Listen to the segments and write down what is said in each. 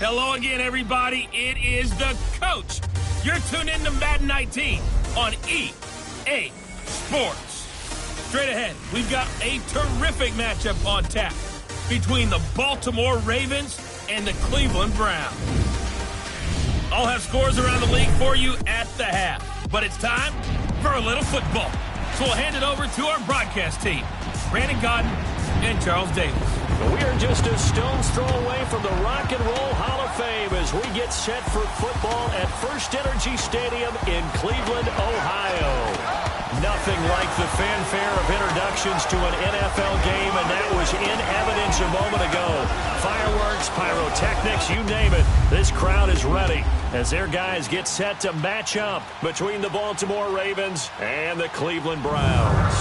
Hello again, everybody. It is the coach. You're tuned in to Madden 19 on EA Sports. Straight ahead, we've got a terrific matchup on tap between the Baltimore Ravens and the Cleveland Browns. I'll have scores around the league for you at the half, but it's time for a little football. So we'll hand it over to our broadcast team, Brandon Godden and Charles Davis. We are just a stone's throw away from the Rock and Roll Hall of Fame as we get set for football at First Energy Stadium in Cleveland, Ohio. Nothing like the fanfare of introductions to an NFL game, and that was in evidence a moment ago. Fireworks, pyrotechnics, you name it. This crowd is ready as their guys get set to match up between the Baltimore Ravens and the Cleveland Browns.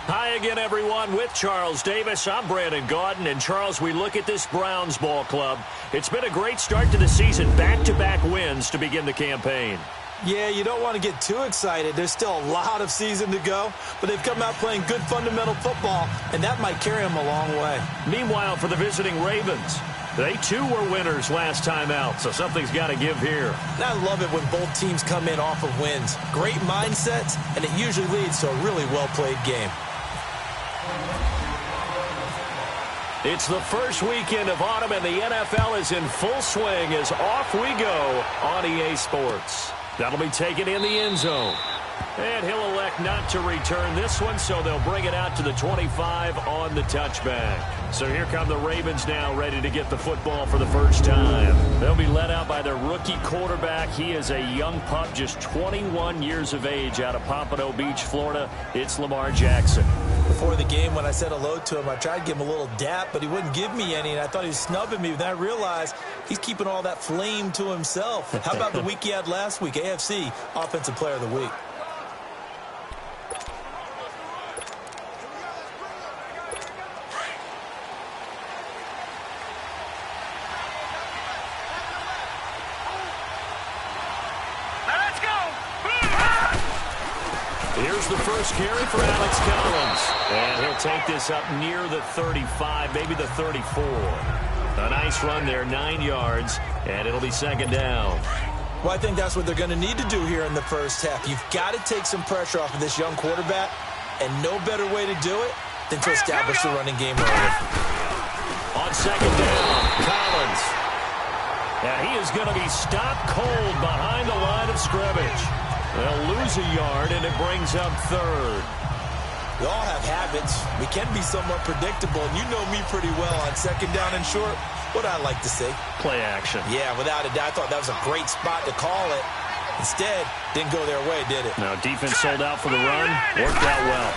Hi again, everyone. With Charles Davis, I'm Brandon Gaudin. And, Charles, we look at this Browns ball club. It's been a great start to the season. Back-to-back wins to begin the campaign. Yeah, you don't want to get too excited. There's still a lot of season to go. But they've come out playing good fundamental football, and that might carry them a long way. Meanwhile, for the visiting Ravens, they, too, were winners last time out, so something's got to give here. And I love it when both teams come in off of wins. Great mindsets, and it usually leads to a really well-played game. It's the first weekend of autumn, and the NFL is in full swing as off we go on EA Sports. That'll be taken in the end zone. And he'll elect not to return this one, so they'll bring it out to the 25 on the touchback. So here come the Ravens now, ready to get the football for the first time. They'll be led out by their rookie quarterback. He is a young pup, just 21 years of age, out of Pompano Beach, Florida. It's Lamar Jackson. Before the game, when I said hello to him, I tried to give him a little dap, but he wouldn't give me any, and I thought he was snubbing me. Then I realized he's keeping all that flame to himself. How about the week he had last week? AFC Offensive Player of the Week. Here's the first carry for Alex Collins. And he'll take this up near the 35, maybe the 34. A nice run there, 9 yards, and it'll be second down. Well, I think that's what they're going to need to do here in the first half. You've got to take some pressure off of this young quarterback, and no better way to do it than to establish the running game early. On second down, Collins. And he is going to be stopped cold behind the line of scrimmage. They'll lose a yard, and it brings up third. We all have habits. We can be somewhat predictable, and you know me pretty well on second down and short. What I like to say? Play action. Yeah, without a doubt. I thought that was a great spot to call it. Instead, didn't go their way, did it? Now, defense sold out for the run. Worked out well.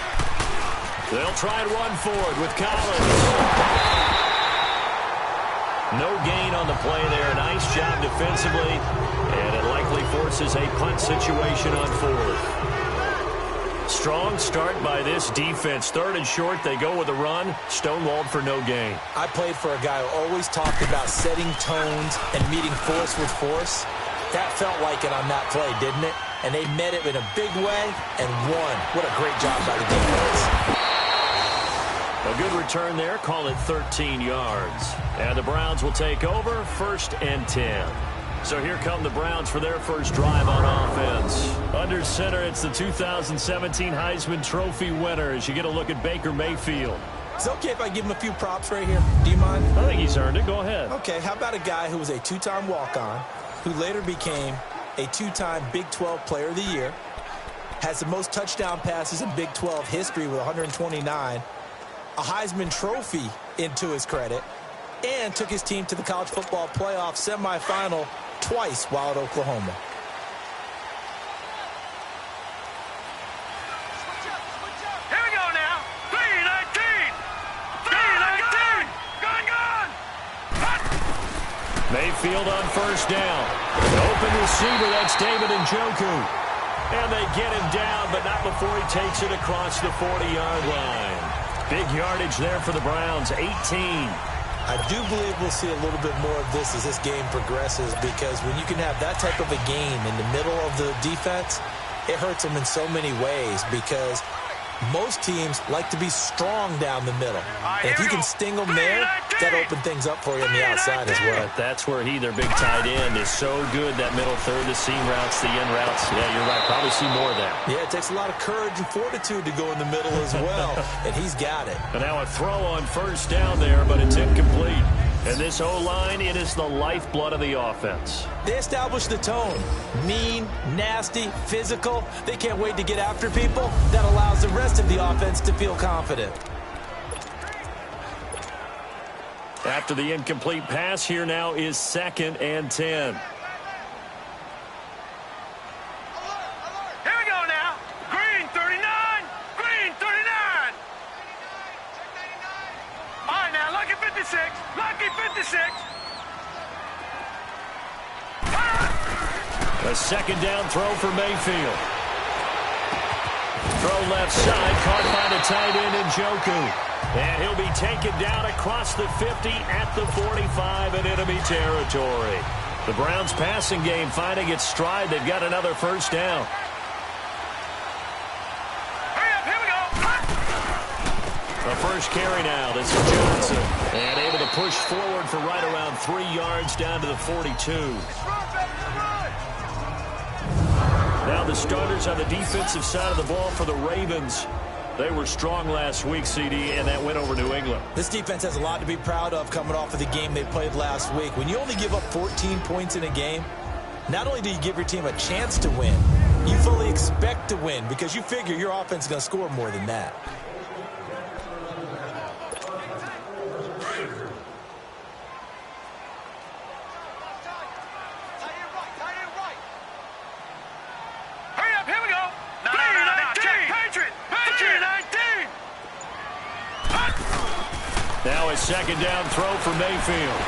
They'll try and run forward with Collins. No gain on the play there. Nice job defensively. And it likely forces a punt situation on fourth. Strong start by this defense. Third and short, they go with a run. Stonewalled for no gain. I played for a guy who always talked about setting tones and meeting force with force. That felt like it on that play, didn't it? And they met it in a big way and won. What a great job by the defense. A good return there. Call it 13 yards. And the Browns will take over, 1st and 10. So here come the Browns for their first drive on offense. Under center, it's the 2017 Heisman Trophy winner as you get a look at Baker Mayfield. Is it okay if I give him a few props right here? Do you mind? I think he's earned it. Go ahead. Okay, how about a guy who was a 2-time walk-on, who later became a 2-time Big 12 Player of the Year, has the most touchdown passes in Big 12 history with 129, a Heisman Trophy into his credit, and took his team to the college football playoff semifinal twice while at Oklahoma. Here we go now. 3-19. 3-19. Gone. Mayfield on first down. Open receiver, that's David Njoku. And they get him down, but not before he takes it across the 40-yard line. Big yardage there for the Browns, 18. I do believe we'll see a little bit more of this as this game progresses, because when you can have that type of a game in the middle of the defense, it hurts them in so many ways, because Most teams like to be strong down the middle. And if you can sting them there, that opens things up for you on the outside as well. That's where their big tight end, is so good, that middle third, the seam routes, the in routes. Yeah, you're right. Probably see more of that. Yeah, it takes a lot of courage and fortitude to go in the middle as well, and he's got it. And now a throw on first down there, but it's incomplete. And this O-line, it is the lifeblood of the offense. They establish the tone. Mean, nasty, physical. They can't wait to get after people. That allows the rest of the offense to feel confident. After the incomplete pass, here now is 2nd and 10. Here we go now. Green 39. Green 39. All right, now, Lucky 56. Lucky 56. A second down throw for Mayfield. Throw left side, caught by the tight end Njoku. And he'll be taken down across the 50 at the 45 in enemy territory. The Browns passing game finding its stride. They've got another first down. Hurry up, here we go. The first carry now. This is Johnson. And able to push forward for right around 3 yards down to the 42. Now the starters on the defensive side of the ball for the Ravens. They were strong last week, CD, and that went over New England. This defense has a lot to be proud of coming off of the game they played last week. When you only give up 14 points in a game, not only do you give your team a chance to win, you fully expect to win because you figure your offense is going to score more than that. Now a second down throw for Mayfield.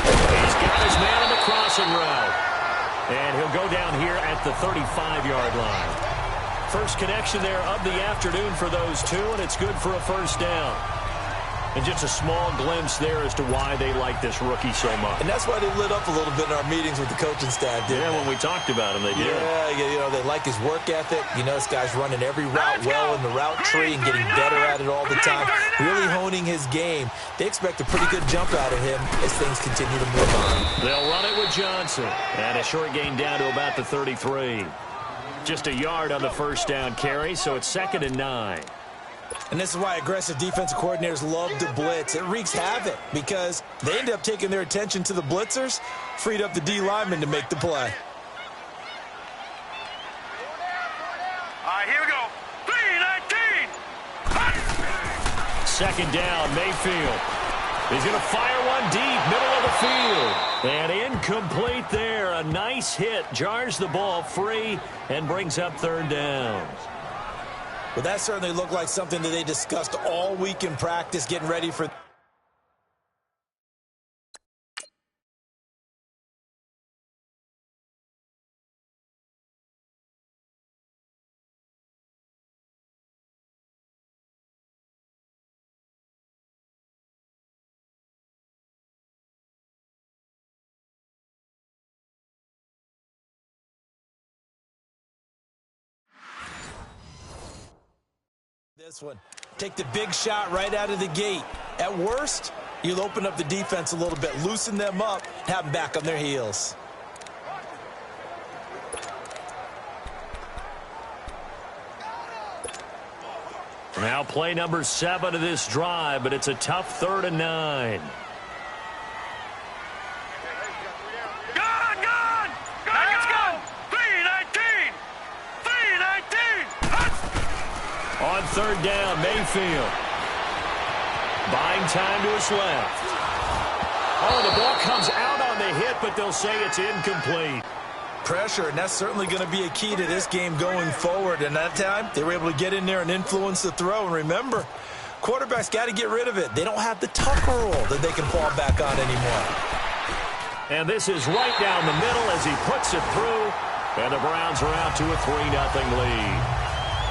He's got his man on the crossing route. And he'll go down here at the 35-yard line. First connection there of the afternoon for those two, and it's good for a first down. And just a small glimpse there as to why they like this rookie so much. And that's why they lit up a little bit in our meetings with the coaching staff, didn't they? When we talked about him, they did. Yeah, they like his work ethic. You know, this guy's running every route well in the route tree and getting better at it all the time. Really honing his game. They expect a pretty good jump out of him as things continue to move on. They'll run it with Johnson. And a short gain down to about the 33. Just a yard on the first down carry, so it's 2nd and 9. And this is why aggressive defensive coordinators love to blitz. It wreaks havoc because they end up taking their attention to the blitzers, freed up the D lineman to make the play. All right, here we go. 3-19. Second down, Mayfield. He's going to fire one deep, middle of the field. And incomplete there. A nice hit. Jars the ball free and brings up 3rd down. Well, that certainly looked like something that they discussed all week in practice, getting ready for. This one. Take the big shot right out of the gate. At worst, you'll open up the defense a little bit, loosen them up, have them back on their heels. Now play number 7 of this drive, but it's a tough 3rd and 9. On 3rd down, Mayfield. Buying time to his left. Oh, the ball comes out on the hit, but they'll say it's incomplete. Pressure, and that's certainly going to be a key to this game going forward. And that time, they were able to get in there and influence the throw. And remember, quarterbacks got to get rid of it. They don't have the tuck rule that they can fall back on anymore. And this is right down the middle as he puts it through. And the Browns are out to a 3-0 lead.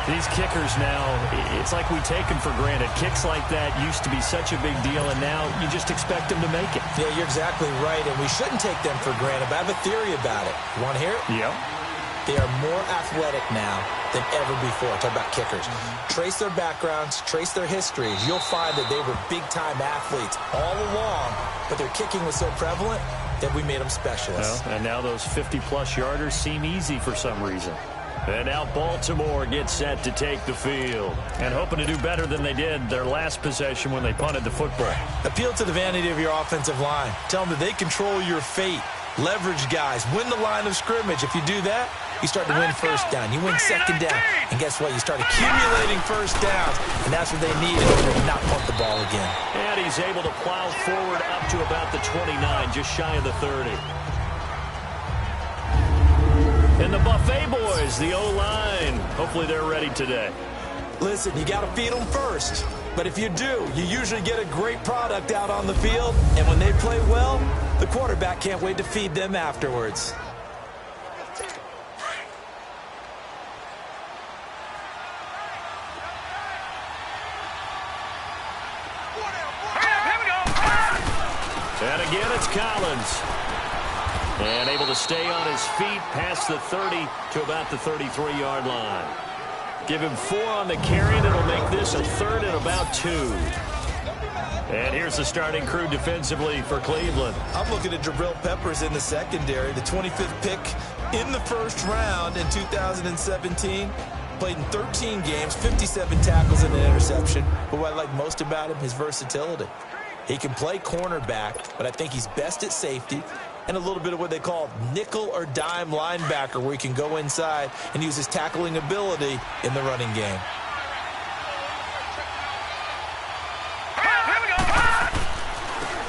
These kickers now, it's like we take them for granted. Kicks like that used to be such a big deal, and now you just expect them to make it. Yeah, you're exactly right, and we shouldn't take them for granted, but I have a theory about it. You want to hear it? Yeah. They are more athletic now than ever before. Talk about kickers. Trace their backgrounds, trace their histories. You'll find that they were big-time athletes all along, but their kicking was so prevalent that we made them specialists. Well, and now those 50-plus yarders seem easy for some reason. And now Baltimore gets set to take the field. And hoping to do better than they did their last possession when they punted the football. Appeal to the vanity of your offensive line. Tell them that they control your fate. Leverage guys. Win the line of scrimmage. If you do that, you start to win first down. You win second down. And guess what? You start accumulating first downs. And that's what they need in order to not punt the ball again. And he's able to plow forward up to about the 29, just shy of the 30. And the Buffet boys, the O-line. Hopefully they're ready today. Listen, you got to feed them first. But if you do, you usually get a great product out on the field. And when they play well, the quarterback can't wait to feed them afterwards. And again, it's Collins. And able to stay on his feet past the 30 to about the 33-yard line. Give him 4 on the carry, and it'll make this a 3rd and about 2. And here's the starting crew defensively for Cleveland. I'm looking at Jabril Peppers in the secondary, the 25th pick in the first round in 2017. Played in 13 games, 57 tackles and an interception. But what I like most about him, his versatility. He can play cornerback, but I think he's best at safety. And a little bit of what they call nickel or dime linebacker, where he can go inside and use his tackling ability in the running game.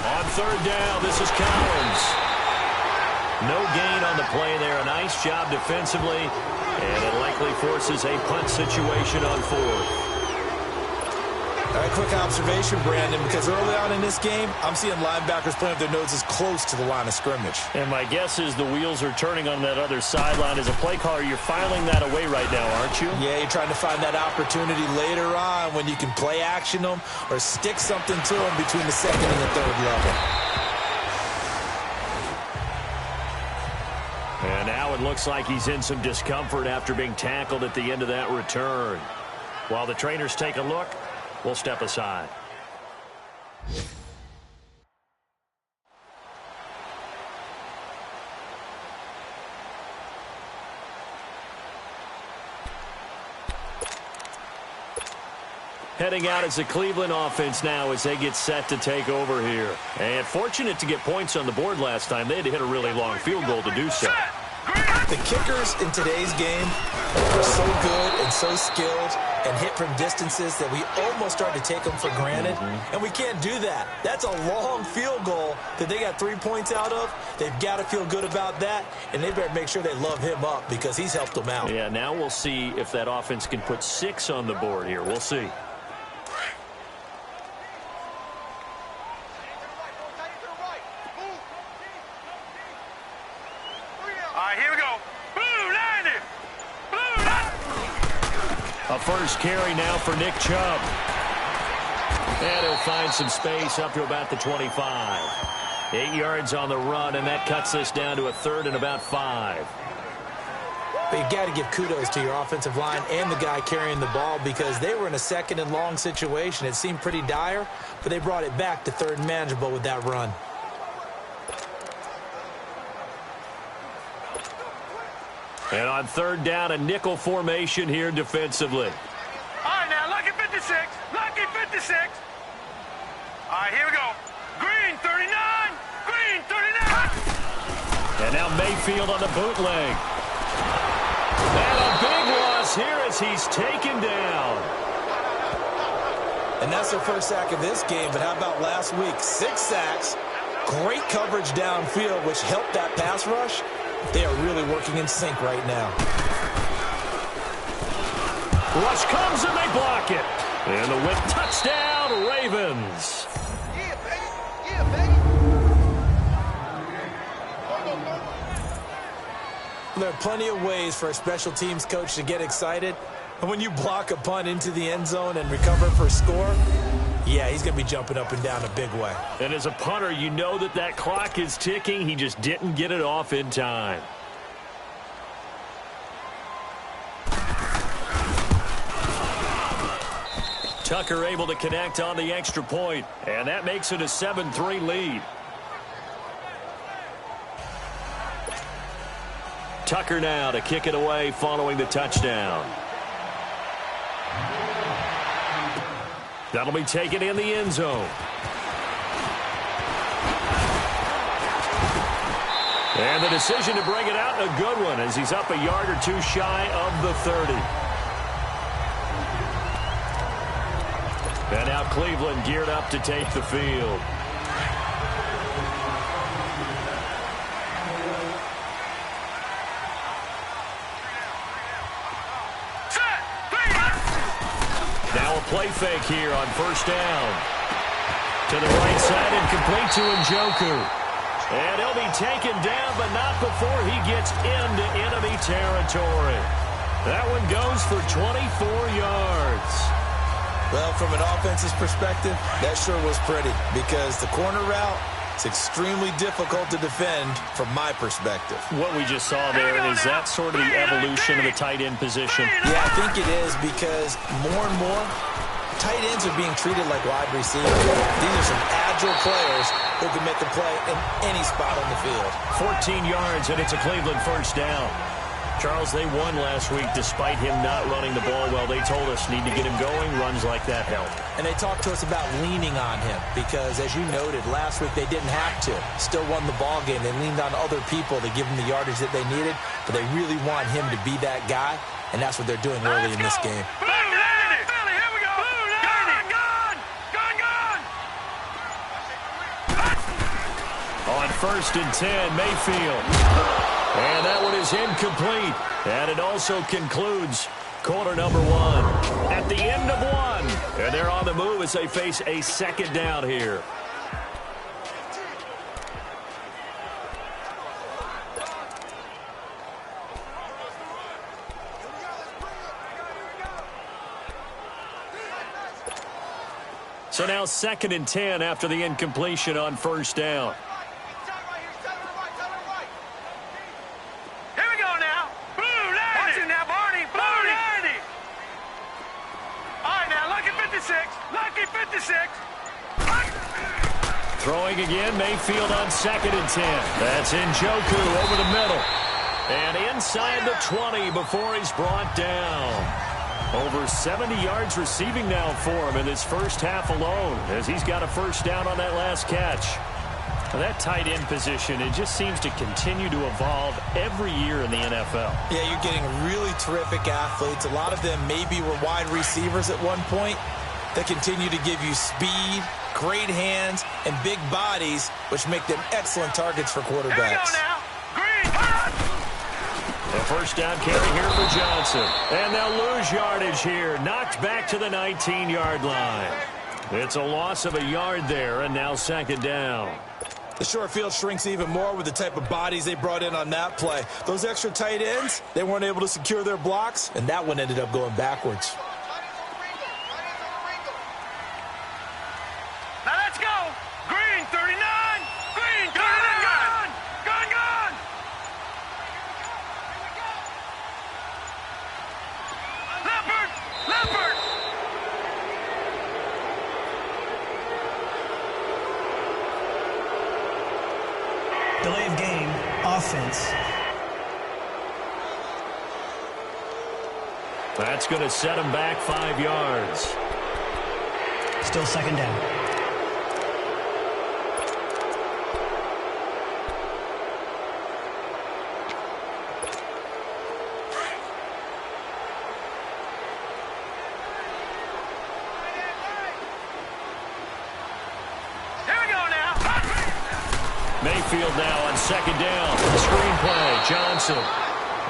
On 3rd down, this is Collins. No gain on the play there. A nice job defensively. And it likely forces a punt situation on 4th. All right, quick observation, Brandon, because early on in this game, I'm seeing linebackers playing with their noses close to the line of scrimmage. And my guess is the wheels are turning on that other sideline. As a play caller, you're filing that away right now, aren't you? Yeah, you're trying to find that opportunity later on when you can play action them or stick something to them between the 2nd and the 3rd level. And now it looks like he's in some discomfort after being tackled at the end of that return. While the trainers take a look, we'll step aside. Heading out as the Cleveland offense now as they get set to take over here. And fortunate to get points on the board last time. They had to hit a really long field goal to do so. The kickers in today's game are so good and so skilled and hit from distances that we almost start to take them for granted. And we can't do that. That's a long field goal that they got 3 points out of. They've got to feel good about that, and they better make sure they love him up because he's helped them out. Yeah, now we'll see if that offense can put 6 on the board here. We'll see. A first carry now for Nick Chubb. And he'll find some space up to about the 25. 8 yards on the run, and that cuts this down to a 3rd and about 5. But you've got to give kudos to your offensive line and the guy carrying the ball because they were in a 2nd and long situation. It seemed pretty dire, but they brought it back to 3rd and manageable with that run. And on 3rd down, a nickel formation here defensively. All right, now, lucky 56. Lucky 56. All right, here we go. Green, 39. Green, 39. And now Mayfield on the bootleg. And a big loss here as he's taken down. And that's their first sack of this game, but how about last week? 6 sacks, great coverage downfield, which helped that pass rush. They are really working in sync right now. Rush comes and they block it. And the whip touchdown, Ravens. Yeah, baby. Yeah, baby. There are plenty of ways for a special teams coach to get excited. And when you block a punt into the end zone and recover for a score, yeah, he's going to be jumping up and down a big way. And as a punter, you know that clock is ticking. He just didn't get it off in time. Tucker able to connect on the extra point, and that makes it a 7-3 lead. Tucker now to kick it away following the touchdown. That'll be taken in the end zone. And the decision to bring it out, a good one, as he's up a yard or two shy of the 30. And now Cleveland geared up to take the field. Now a play fake here on first down. To the right side and complete to Njoku. And he'll be taken down, but not before he gets into enemy territory. That one goes for 24 yards. Well, from an offense's perspective, that sure was pretty because the corner route is extremely difficult to defend from my perspective. What we just saw there, is that sort of the evolution of the tight end position? Yeah, I think it is because more and more, tight ends are being treated like wide receivers. These are some agile players who can make a play in any spot on the field. 14 yards, and it's a Cleveland first down. Charles, they won last week despite him not running the ball well. They told us need to get him going. Runs like that help. And they talked to us about leaning on him because, as you noted, last week they didn't have to. Still won the ball game. They leaned on other people to give them the yardage that they needed, but they really want him to be that guy, and that's what they're doing early in this game. On first and 10, Mayfield. And that one is incomplete. And it also concludes quarter number one. At the end of one. And they're on the move as they face a second down here. So now second and 10 after the incompletion on first down. Here we go now. Blue 90. Watch it now, Barney. Blue 90. All right, now, lucky 56. Lucky 56. Throwing again, Mayfield on second and 10. That's Njoku over the middle. And inside the 20 before he's brought down. Over 70 yards receiving now for him in this first half alone, as he's got a first down on that last catch. Well, that tight end position, it just seems to continue to evolve every year in the NFL. Yeah, you're getting really terrific athletes. A lot of them maybe were wide receivers at one point. They continue to give you speed, great hands, and big bodies, which make them excellent targets for quarterbacks. Here we go now. Green. A first down carry here for Johnson. And they'll lose yardage here. Knocked back to the 19-yard line. It's a loss of a yard there, and now second down. The short field shrinks even more with the type of bodies they brought in on that play. Those extra tight ends, they weren't able to secure their blocks, and that one ended up going backwards. Now let's go. Green 39. Green 39. Gone. Leopard. Delay of game, offense. That's going to set him back 5 yards. Still second down. Mayfield now on second down. Screenplay, Johnson.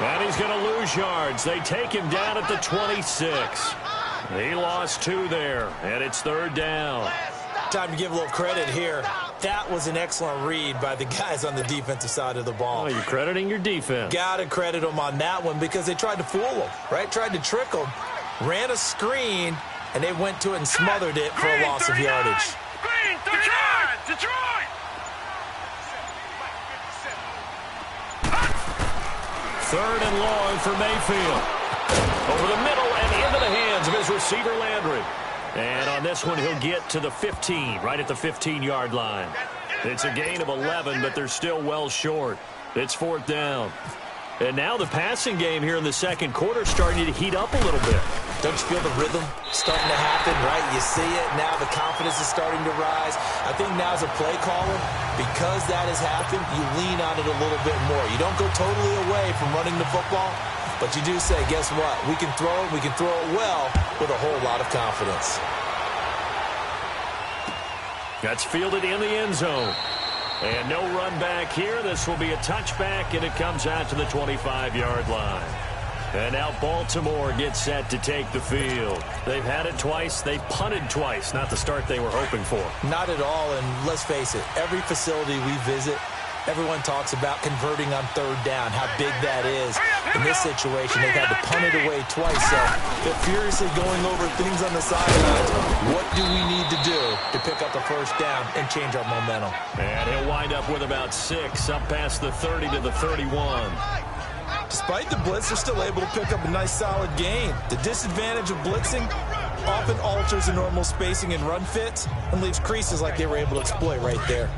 And he's going to lose yards. They take him down at the 26. He lost 2 there, and it's third down. Time to give a little credit here. That was an excellent read by the guys on the defensive side of the ball. Oh, you're crediting your defense. Got to credit them on that one because they tried to fool them, right? Tried to trick them. Ran a screen, and they went to it and smothered it for a loss of yardage. Green 39. Detroit. Third and long for Mayfield. Over the middle and into the hands of his receiver, Landry. And on this one, he'll get to the 15, right at the 15-yard line. It's a gain of 11, but they're still well short. It's 4th down. And now the passing game here in the second quarter starting to heat up a little bit. Don't you feel the rhythm starting to happen, right? You see it. Now the confidence is starting to rise. I think now as a play caller, because that has happened, you lean on it a little bit more. You don't go totally away from running the football, but you do say, guess what? We can throw it. We can throw it well with a whole lot of confidence. That's fielded in the end zone. And no run back here. This will be a touchback, and it comes out to the 25-yard line. And now Baltimore gets set to take the field. They've had it twice. They've punted twice. Not the start they were hoping for. Not at all, and let's face it, every facility we visit, everyone talks about converting on 3rd down, how big that is. In this situation, they've had to punt it away twice, so they're furiously going over things on the sidelines. What do we need to do to pick up the 1st down and change our momentum? And he'll wind up with about 6, up past the 30 to the 31. Despite the blitz, they're still able to pick up a nice solid gain. The disadvantage of blitzing often alters the normal spacing and run fits and leaves creases like they were able to exploit right there.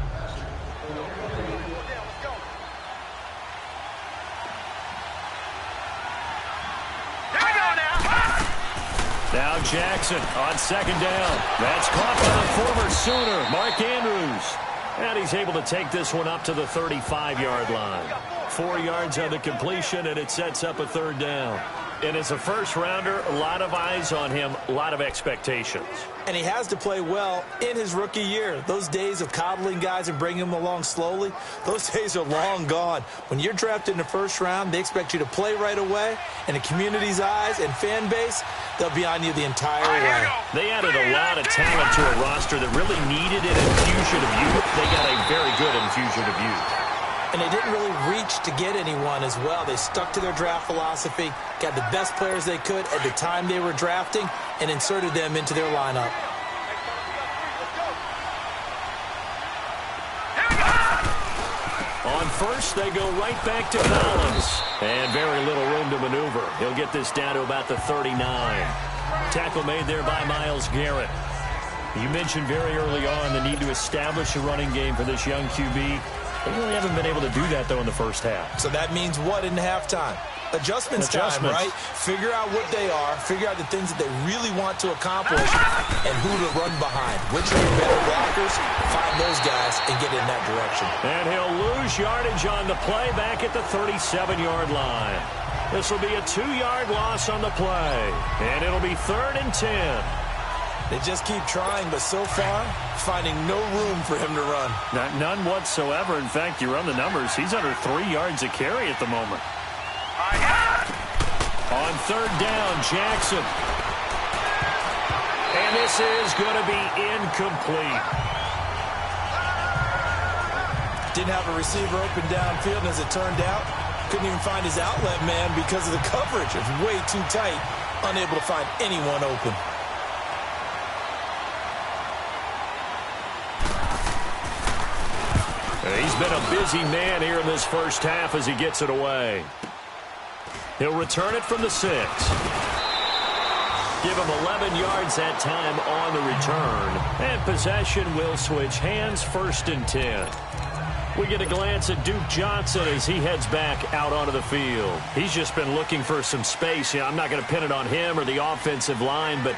Now Jackson on 2nd down. That's caught by the former Sooner, Mark Andrews. And he's able to take this one up to the 35-yard line. 4 yards on the completion, and it sets up a 3rd down. And as a first-rounder, a lot of eyes on him, a lot of expectations. And he has to play well in his rookie year. Those days of coddling guys and bringing them along slowly, those days are long gone. When you're drafted in the 1st round, they expect you to play right away. And the community's eyes and fan base, they'll be on you the entire way. They added a lot of talent to a roster that really needed an infusion of youth. They got a very good infusion of youth. And they didn't really reach to get anyone as well. They stuck to their draft philosophy, got the best players they could at the time they were drafting, and inserted them into their lineup. On 1st, they go right back to Collins. And very little room to maneuver. He'll get this down to about the 39. Tackle made there by Myles Garrett. You mentioned very early on the need to establish a running game for this young QB. They really haven't been able to do that, though, in the 1st half. So that means what in halftime? Adjustments time, right? Figure out what they are, figure out the things that they really want to accomplish, and who to run behind. Which are your better blockers? Find those guys and get in that direction. And he'll lose yardage on the play back at the 37-yard line. This will be a 2-yard loss on the play, and it'll be 3rd and 10. They just keep trying, but so far, finding no room for him to run. None whatsoever. In fact, you run the numbers. He's under 3 yards a carry at the moment. On 3rd down, Jackson. And this is going to be incomplete. Didn't have a receiver open downfield, and as it turned out, couldn't even find his outlet man because of the coverage. It was way too tight, unable to find anyone open. He's been a busy man here in this 1st half as he gets it away. He'll return it from the 6. Give him 11 yards that time on the return. And possession will switch hands, 1st and 10. We get a glance at Duke Johnson as he heads back out onto the field. He's just been looking for some space. I'm not going to pin it on him or the offensive line, but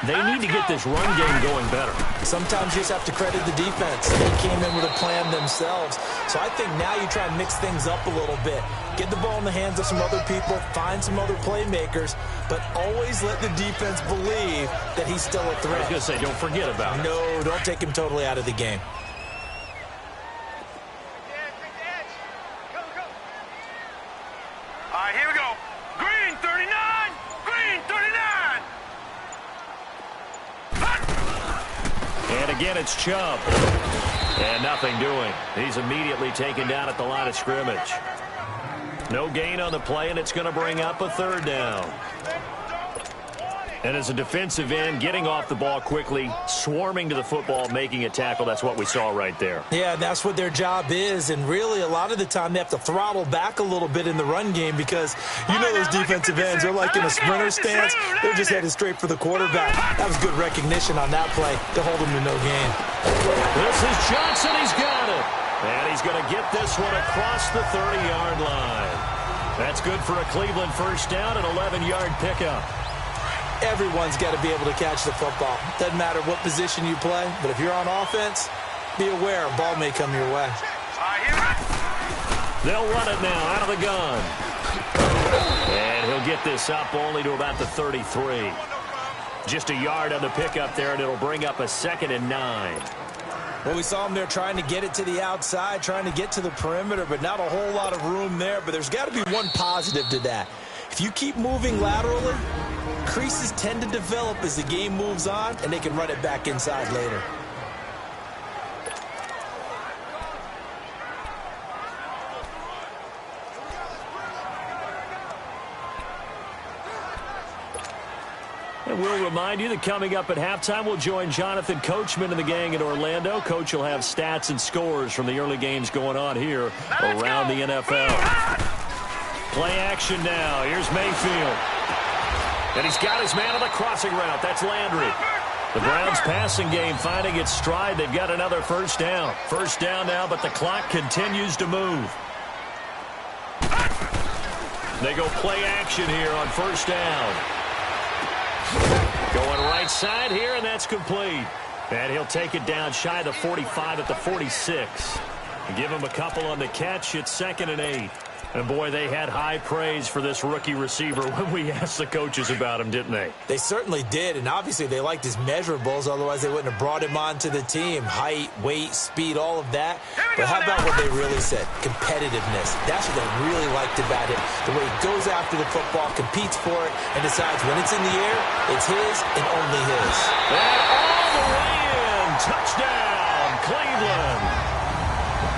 they need to get this run game going better. Sometimes you just have to credit the defense. They came in with a plan themselves. So I think now you try and mix things up a little bit. Get the ball in the hands of some other people, find some other playmakers, but always let the defense believe that he's still a threat. I was going to say, don't forget about it. No, don't take him totally out of the game. All right, here we go. Green 39! Green 39! And again, it's Chubb. And nothing doing. He's immediately taken down at the line of scrimmage. No gain on the play, and it's going to bring up a 3rd down. And as a defensive end, getting off the ball quickly, swarming to the football, making a tackle, that's what we saw right there. Yeah, that's what their job is. And really, a lot of the time, they have to throttle back a little bit in the run game because, you know, those defensive ends, they're like in a sprinter stance. They're just headed straight for the quarterback. That was good recognition on that play to hold them to no gain. This is Johnson. He's got it. And he's going to get this one across the 30-yard line. That's good for a Cleveland first down, an 11-yard pickup. Everyone's got to be able to catch the football. Doesn't matter what position you play, but if you're on offense, be aware a ball may come your way. They'll run it now out of the gun. And he'll get this up only to about the 33. Just a yard on the pickup there, and it'll bring up a 2nd and 9. Well, we saw him there trying to get it to the outside, trying to get to the perimeter, but not a whole lot of room there. But there's got to be one positive to that. If you keep moving laterally, creases tend to develop as the game moves on, and they can run it back inside later. And we'll remind you that coming up at halftime, we'll join Jonathan Coachman and the gang in Orlando. Coach will have stats and scores from the early games going on here around the NFL. Play action now. Here's Mayfield. And he's got his man on the crossing route. That's Landry. The Browns passing game finding its stride. They've got another first down. First down now, but the clock continues to move. They go play action here on first down. Going right side here, and that's complete. And he'll take it down shy of the 45 at the 46. Give him a couple on the catch. It's 2nd and 8. And, boy, they had high praise for this rookie receiver when we asked the coaches about him, didn't they? They certainly did, and obviously they liked his measurables. Otherwise, they wouldn't have brought him onto the team. Height, weight, speed, all of that. But how about what they really said? Competitiveness. That's what they really liked about him. The way he goes after the football, competes for it, and decides when it's in the air, it's his and only his. And all the way in. Touchdown, Cleveland.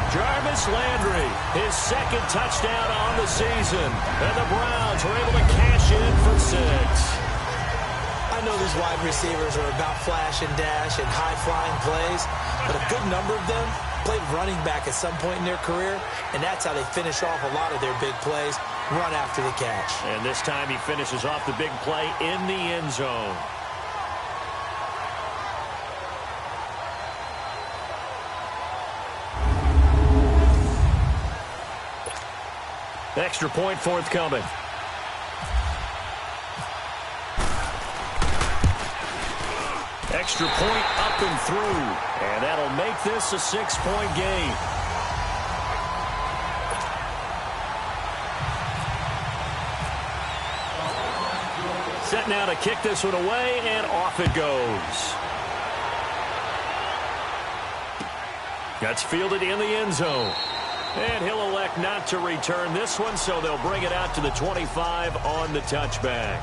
Jarvis Landry, his 2nd touchdown on the season. And the Browns were able to cash in for 6. I know these wide receivers are about flash and dash and high-flying plays, but a good number of them played running back at some point in their career, and that's how they finish off a lot of their big plays, run after the catch. And this time he finishes off the big play in the end zone. Extra point forthcoming. Extra point up and through. And that'll make this a 6-point game. Set now to kick this one away, and off it goes. That's fielded in the end zone. And he'll elect not to return this one, so they'll bring it out to the 25 on the touchback.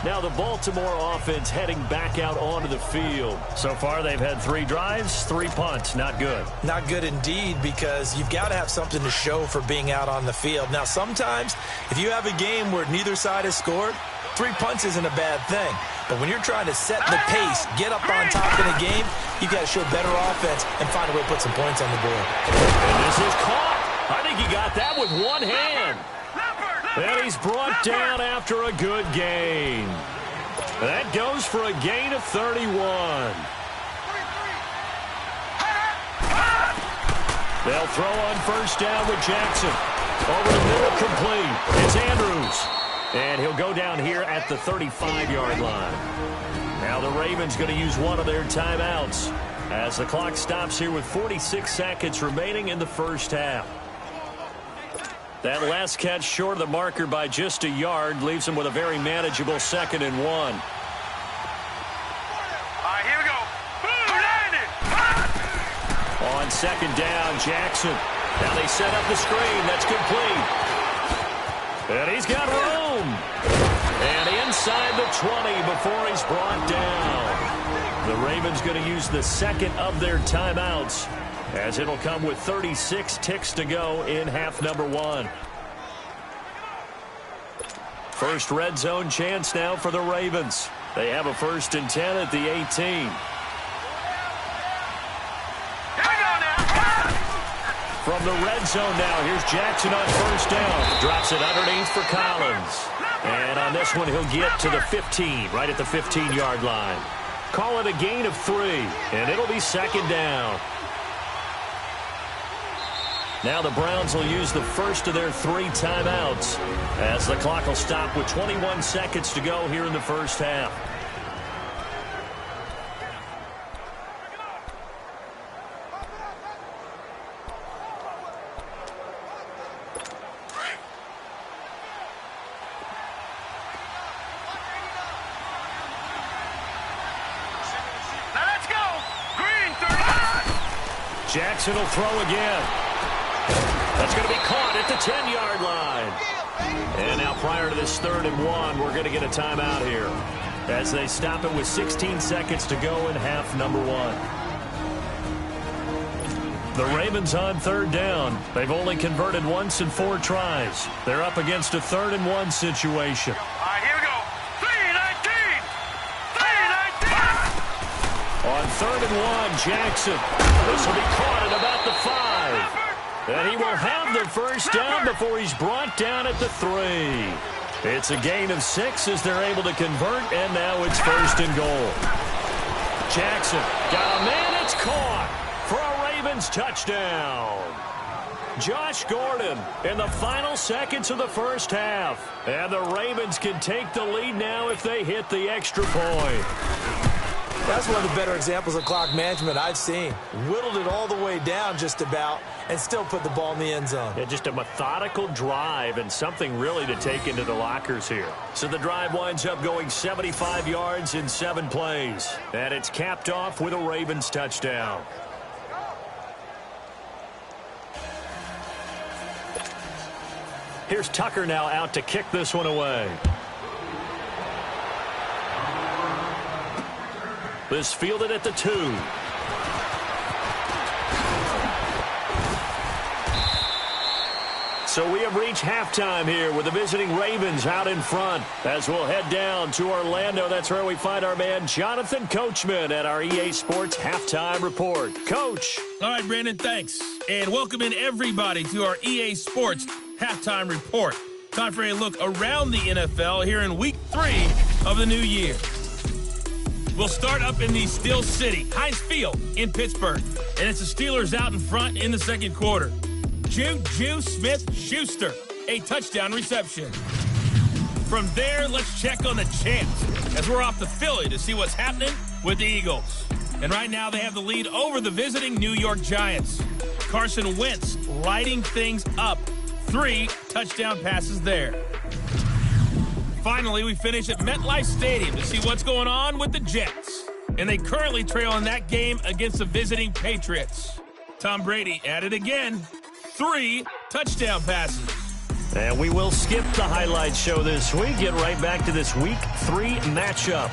Now the Baltimore offense heading back out onto the field. So far they've had 3 drives, 3 punts. Not good. Not good indeed, because you've got to have something to show for being out on the field. Now sometimes if you have a game where neither side has scored, 3 punts isn't a bad thing. But when you're trying to set the pace, get up on top in a game, you've got to show better offense and find a way to put some points on the board. And this is caught. I think he got that with one hand. And he's brought down after a good gain. That goes for a gain of 31. They'll throw on first down with Jackson. Over the middle, complete. It's Andrews. And he'll go down here at the 35-yard line. Now the Ravens going to use one of their timeouts as the clock stops here with 46 seconds remaining in the first half. That last catch short of the marker by just a yard leaves him with a very manageable 2nd and 1. All right, here we go. Boom, landed. On 2nd down, Jackson. Now they set up the screen. That's complete. And he's got room. And inside the 20 before he's brought down. The Ravens going to use the 2nd of their timeouts, as it'll come with 36 ticks to go in half number 1. First red zone chance now for the Ravens. They have a 1st and 10 at the 18. From the red zone now, here's Jackson on 1st down. Drops it underneath for Collins. And on this one, he'll get to the 15, right at the 15-yard line. Call it a gain of 3, and it'll be 2nd down. Now the Browns will use the first of their 3 timeouts as the clock will stop with 21 seconds to go here in the first half. Jackson will throw again. That's going to be caught at the 10-yard line. And now prior to this 3rd and 1, we're going to get a timeout here as they stop it with 16 seconds to go in half number 1. The Ravens on 3rd down. They've only converted once in 4 tries. They're up against a 3rd and 1 situation. All right, here we go. 3-19. 3-19. On 3rd and 1, Jackson. This will be caught at about the 5. And he will have the 1st down before he's brought down at the 3. It's a gain of 6 as they're able to convert, and now it's 1st and goal. Jackson got a man. It's caught for a Ravens touchdown. Josh Gordon in the final seconds of the first half. And the Ravens can take the lead now if they hit the extra point. That's one of the better examples of clock management I've seen. Whittled it all the way down just about and still put the ball in the end zone. Yeah, just a methodical drive and something really to take into the lockers here. So the drive winds up going 75 yards in 7 plays. And it's capped off with a Ravens touchdown. Here's Tucker now out to kick this one away. This fielded at the 2. So we have reached halftime here with the visiting Ravens out in front. As we'll head down to Orlando, that's where we find our man Jonathan Coachman at our EA Sports Halftime Report. Coach. All right, Brandon, thanks. And welcome in everybody to our EA Sports Halftime Report. Time for a look around the NFL here in Week 3 of the new year. We'll start up in the Steel City, Heinz Field in Pittsburgh. And it's the Steelers out in front in the second quarter. Juju Smith-Schuster, a touchdown reception. From there, let's check on the champs as we're off to Philly to see what's happening with the Eagles. And right now they have the lead over the visiting New York Giants. Carson Wentz lighting things up. 3 touchdown passes there. Finally, we finish at MetLife Stadium to see what's going on with the Jets. And they currently trail in that game against the visiting Patriots. Tom Brady at it again. 3 touchdown passes. And we will skip the highlight show this week. Get right back to this Week 3 matchup.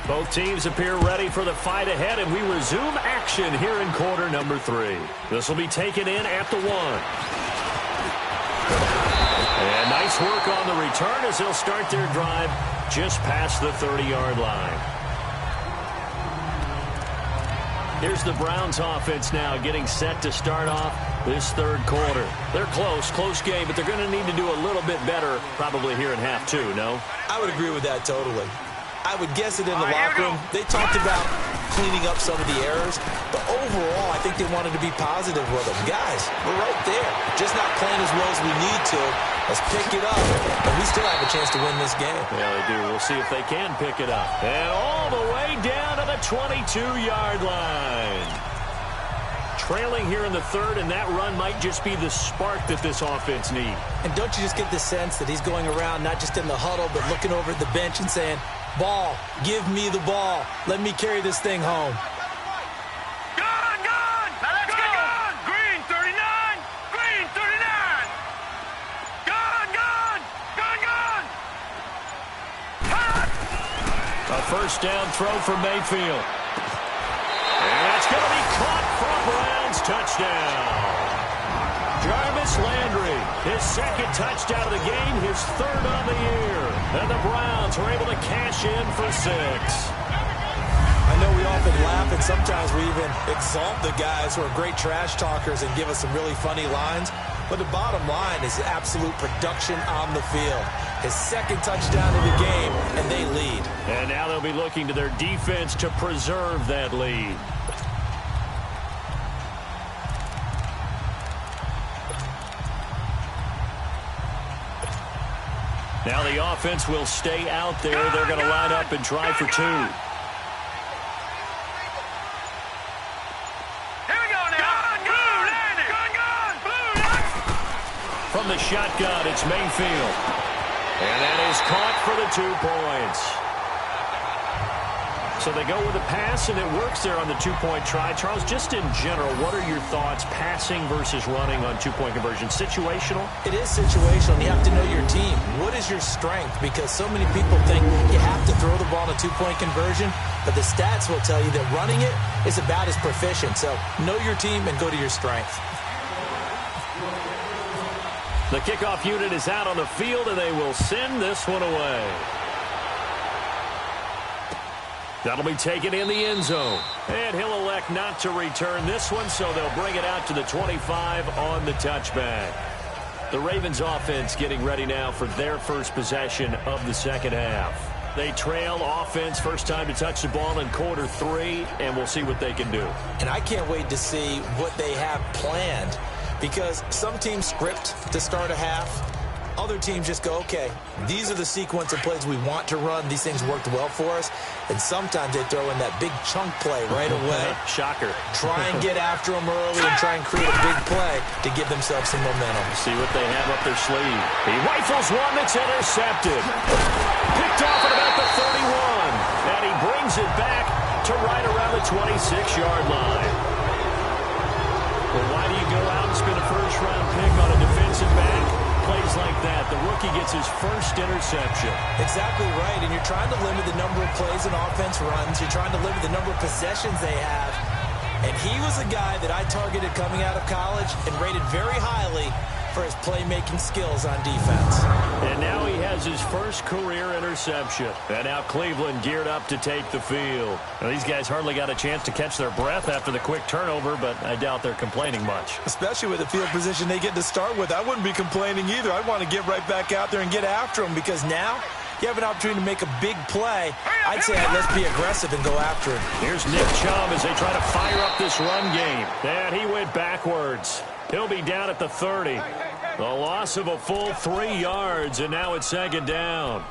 Both teams appear ready for the fight ahead, and we resume action here in quarter number 3. This will be taken in at the 1. And nice work on the return as they'll start their drive just past the 30-yard line. Here's the Browns offense now getting set to start off this third quarter. They're close game, but they're going to need to do a little bit better probably here in half 2, no? I would agree with that totally. I would guess it in the locker room. They talked about cleaning up some of the errors, but overall, I think they wanted to be positive with them. Guys, we're right there. Just not playing as well as we need to. Let's pick it up, and we still have a chance to win this game. Yeah, they do. We'll see if they can pick it up. And all the way down to the 22-yard line. Trailing here in the third, and that run might just be the spark that this offense needs. And don't you just get the sense that he's going around not just in the huddle, but looking over at the bench and saying, ball, give me the ball. Let me carry this thing home. Gone! Now let's go! Green 39! Green 39! Gone! A first down throw for Mayfield. And that's going to be caught for a Browns touchdown. Jarvis Landry, his second touchdown of the game, his third on the year. And the Browns are able to cash in for 6. I know we often laugh, and sometimes we even exalt the guys who are great trash talkers and give us some really funny lines. But the bottom line is absolute production on the field. His second touchdown of the game, and they lead. And now they'll be looking to their defense to preserve that lead. Now the offense will stay out there. They're going to line up and try for 2. From the shotgun, it's Mayfield. And that is caught for the 2 points. So they go with a pass, and it works there on the 2-point try. Charles, just in general, what are your thoughts passing versus running on 2-point conversion? Situational? It is situational. You have to know your team. What is your strength? Because so many people think you have to throw the ball in a 2-point conversion, but the stats will tell you that running it is about as proficient. So know your team and go to your strength. The kickoff unit is out on the field, and they will send this one away. That'll be taken in the end zone. And he'll elect not to return this one, so they'll bring it out to the 25 on the touchback. The Ravens offense getting ready now for their first possession of the second half. They trail offense, first time to touch the ball in quarter 3, and we'll see what they can do. And I can't wait to see what they have planned, because some teams script to start a half. Other teams just go, okay, these are the sequence of plays we want to run. These things worked well for us. And sometimes they throw in that big chunk play right away. Shocker. Try and get after them early and try and create a big play to give themselves some momentum. See what they have up their sleeve. He rifles one that's intercepted. Picked off at about the 31. And he brings it back to right around the 26-yard line. Well, why do you go out and spend a first-round pick on a defensive back? Plays like that, the rookie gets his first interception. Exactly right, and you're trying to limit the number of plays an offense runs. You're trying to limit the number of possessions they have. And he was a guy that I targeted coming out of college and rated very highly for his playmaking skills on defense. And now he has his first career interception. And now Cleveland geared up to take the field. Now, these guys hardly got a chance to catch their breath after the quick turnover, but I doubt they're complaining much. Especially with the field position they get to start with. I wouldn't be complaining either. I'd want to get right back out there and get after them, because now you have an opportunity to make a big play. I'd say let's be aggressive and go after him. Here's Nick Chubb as they try to fire up this run game. And he went backwards. He'll be down at the 30. The loss of a full 3 yards, and now it's second down.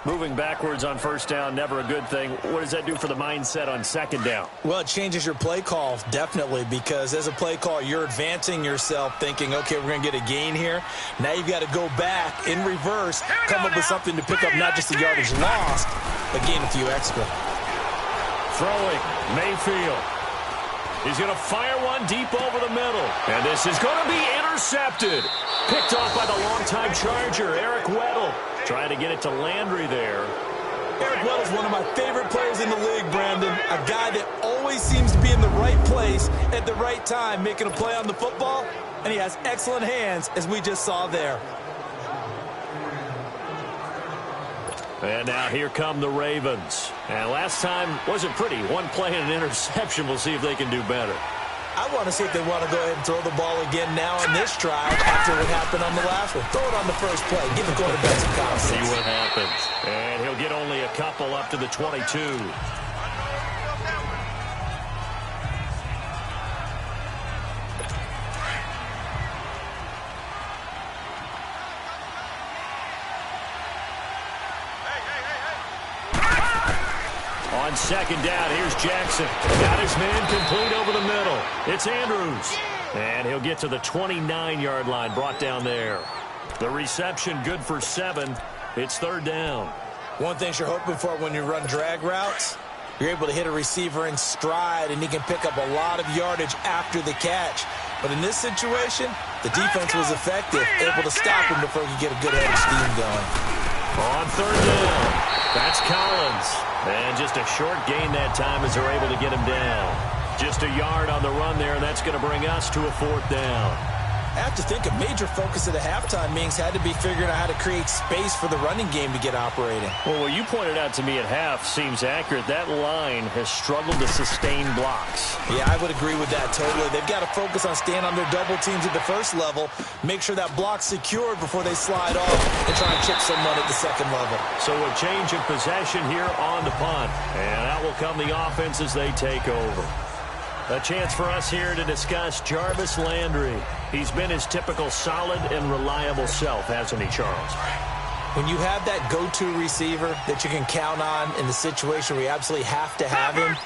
Moving backwards on first down, never a good thing. What does that do for the mindset on second down? Well, it changes your play call, definitely, because as a play call, you're advancing yourself thinking, okay, we're going to get a gain here. Now you've got to go back in reverse, come up with something to pick up not just the yardage lost, but gain a few extra. Throwing, Mayfield. He's going to fire one deep over the middle. And this is going to be intercepted. Picked off by the longtime Charger, Eric Weddle. Trying to get it to Landry there. Eric Weddle is one of my favorite players in the league, Brandon. A guy that always seems to be in the right place at the right time, making a play on the football. And he has excellent hands, as we just saw there. And now here come the Ravens. And last time wasn't pretty. One play and an interception. We'll see if they can do better. I want to see if they want to go ahead and throw the ball again now on this drive after what happened on the last one. Throw it on the first play. Give the quarterback some confidence. See what happens. And he'll get only a couple up to the 22. On second down, here's Jackson. Got his man complete over the middle. It's Andrews. And he'll get to the 29-yard line, brought down there. The reception good for 7. It's third down. One thing you're hoping for when you run drag routes, you're able to hit a receiver in stride, and he can pick up a lot of yardage after the catch. But in this situation, the defense was effective, able to stop him before he could get a good head of steam going. On third down, that's Collins. And just a short gain that time as they're able to get him down. Just a yard on the run there, and that's going to bring us to a fourth down. I have to think a major focus of the halftime meetings had to be figuring out how to create space for the running game to get operating. Well, what you pointed out to me at half seems accurate. That line has struggled to sustain blocks. Yeah, I would agree with that totally. They've got to focus on staying on their double teams at the first level, make sure that block's secured before they slide off and try and chip someone at the second level. So a change of possession here on the punt. And out will come the offense as they take over. A chance for us here to discuss Jarvis Landry. He's been his typical solid and reliable self, hasn't he, Charles? When you have that go-to receiver that you can count on in the situation where you absolutely have to have him,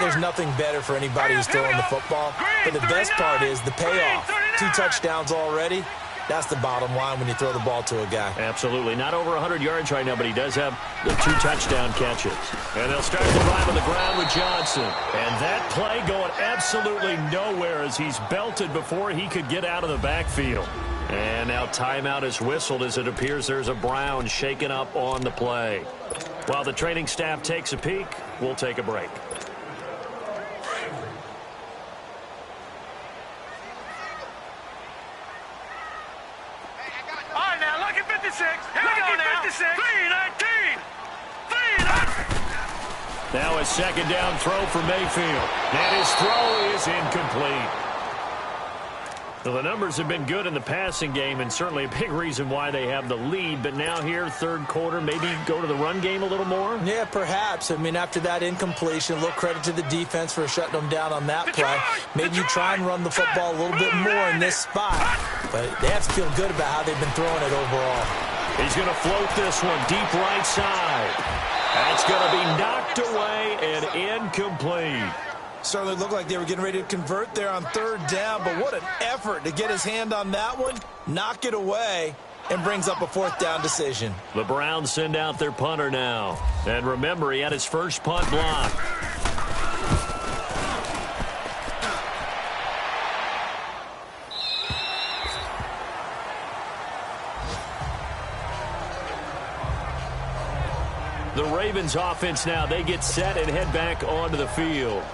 there's nothing better for anybody who's throwing the football. But the best part is the payoff. 2 touchdowns already. That's the bottom line when you throw the ball to a guy. Absolutely. Not over 100 yards right now, but he does have the 2 touchdown catches. And they'll start the drive on the ground with Johnson. And that play going absolutely nowhere as he's belted before he could get out of the backfield. And now timeout is whistled as it appears there's a Brown shaken up on the play. While the training staff takes a peek, we'll take a break. Now a second down throw for Mayfield. And his throw is incomplete. So the numbers have been good in the passing game and certainly a big reason why they have the lead. But now here, third quarter, maybe go to the run game a little more? Yeah, perhaps. I mean, after that incompletion, a little credit to the defense for shutting them down on that play. Maybe you try and run the football a little bit more in this spot. But they have to feel good about how they've been throwing it overall. He's going to float this one deep right side. That's going to be knocked away and incomplete. Certainly looked like they were getting ready to convert there on third down, but what an effort to get his hand on that one, knock it away, and brings up a fourth down decision. The Browns send out their punter now. And remember, he had his first punt block. The Ravens offense now, they get set and head back onto the field.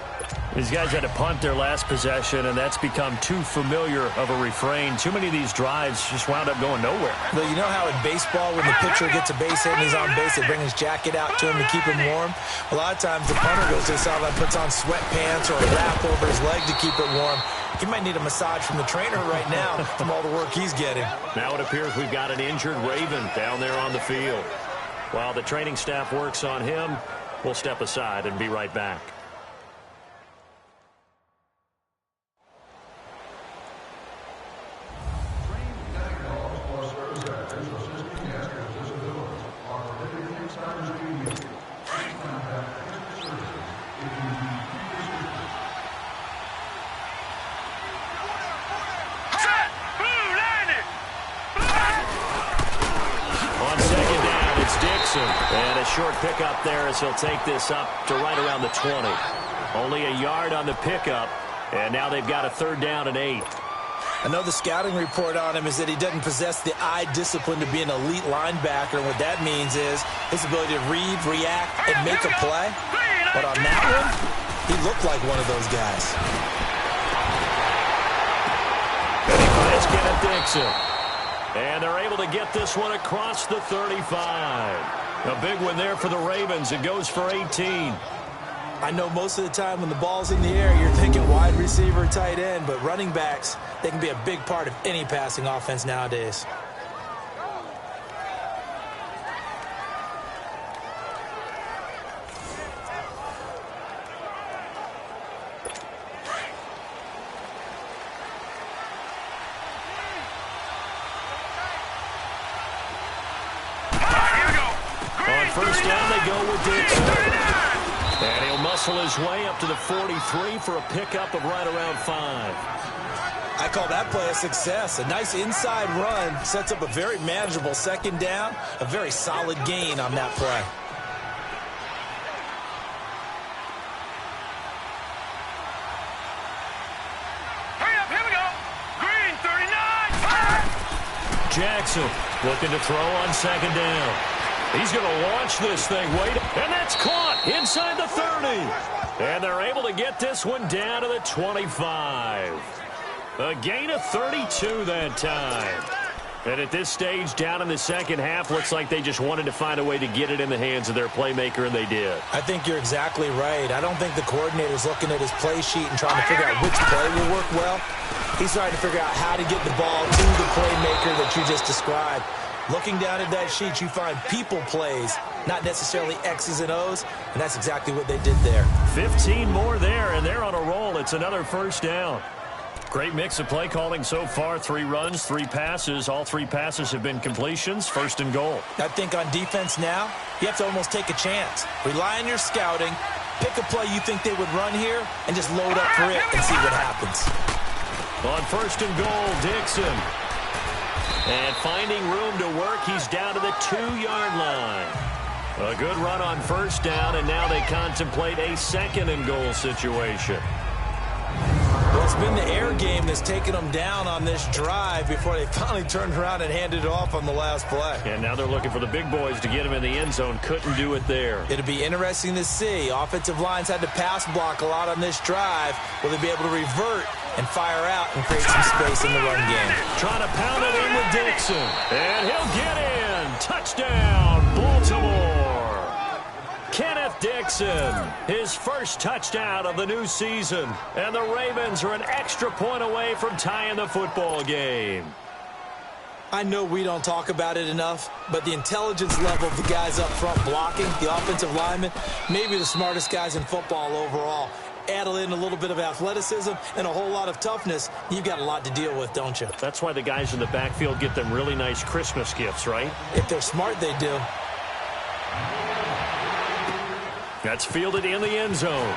These guys had to punt their last possession, and that's become too familiar of a refrain. Too many of these drives just wound up going nowhere. Well, you know how in baseball, when the pitcher gets a base hit and he's on base, they bring his jacket out to him to keep him warm? A lot of times the punter goes to the sideline, puts on sweatpants or a wrap over his leg to keep it warm. He might need a massage from the trainer right now from all the work he's getting. Now it appears we've got an injured Raven down there on the field. While the training staff works on him, we'll step aside and be right back. And a short pickup there as he'll take this up to right around the 20. Only a yard on the pickup, and now they've got a third down and 8. I know the scouting report on him is that he doesn't possess the eye discipline to be an elite linebacker. And what that means is his ability to read, react, and make a play. But on that one, he looked like one of those guys. And he finds Kenneth Dixon. And they're able to get this one across the 35. A big one there for the Ravens. It goes for 18. I know most of the time when the ball's in the air, you're thinking wide receiver, tight end, but running backs, they can be a big part of any passing offense nowadays. First down, they go with Dixon. And he'll muscle his way up to the 43 for a pickup of right around 5. I call that play a success. A nice inside run sets up a very manageable second down, a very solid gain on that play. Hurry up, here we go. Green, 39. Jackson looking to throw on second down. He's going to launch this thing. Wait, and that's caught inside the 30. And they're able to get this one down to the 25. A gain of 32 that time. And at this stage, down in the second half, looks like they just wanted to find a way to get it in the hands of their playmaker, and they did. I think you're exactly right. I don't think the coordinator's looking at his play sheet and trying to figure out which play will work well. He's trying to figure out how to get the ball to the playmaker that you just described. Looking down at that sheet, you find people plays, not necessarily X's and O's, and that's exactly what they did there. 15 more there, and they're on a roll. It's another first down. Great mix of play calling so far. 3 runs, 3 passes. All 3 passes have been completions. First and goal. I think on defense now, you have to almost take a chance. Rely on your scouting. Pick a play you think they would run here and just load up for it and see what happens. On first and goal, Dixon. And finding room to work, he's down to the 2-yard line. A good run on first down, and now they contemplate a second and goal situation. Well, it's been the air game that's taken them down on this drive before they finally turned around and handed it off on the last play. And now they're looking for the big boys to get him in the end zone. Couldn't do it there. It'll be interesting to see. Offensive lines had to pass block a lot on this drive. Will they be able to revert and fire out and create some space in the run game? Trying to pound it in with Dixon. And he'll get in. Touchdown, Baltimore. Kenneth Dixon, his first touchdown of the new season. And the Ravens are an extra point away from tying the football game. I know we don't talk about it enough, but the intelligence level of the guys up front blocking, the offensive linemen, maybe the smartest guys in football overall. Add in a little bit of athleticism and a whole lot of toughness, you've got a lot to deal with, don't you? That's why the guys in the backfield get them really nice Christmas gifts, right? If they're smart, they do. That's fielded in the end zone.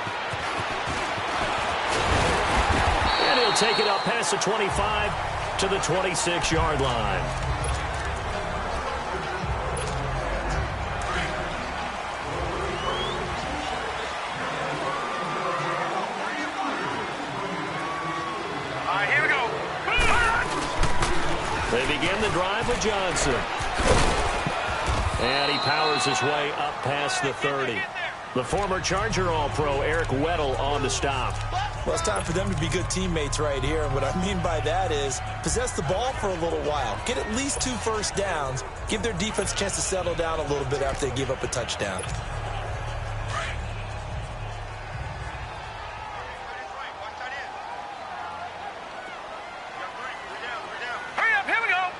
And he'll take it up past the 25 to the 26-yard line. All right, here we go. They begin the drive with Johnson. And he powers his way up past the 30. The former Charger All-Pro Eric Weddle on the stop. Well, it's time for them to be good teammates right here. And what I mean by that is possess the ball for a little while. Get at least 2 first downs. Give their defense a chance to settle down a little bit after they give up a touchdown. Hurry up, here we go.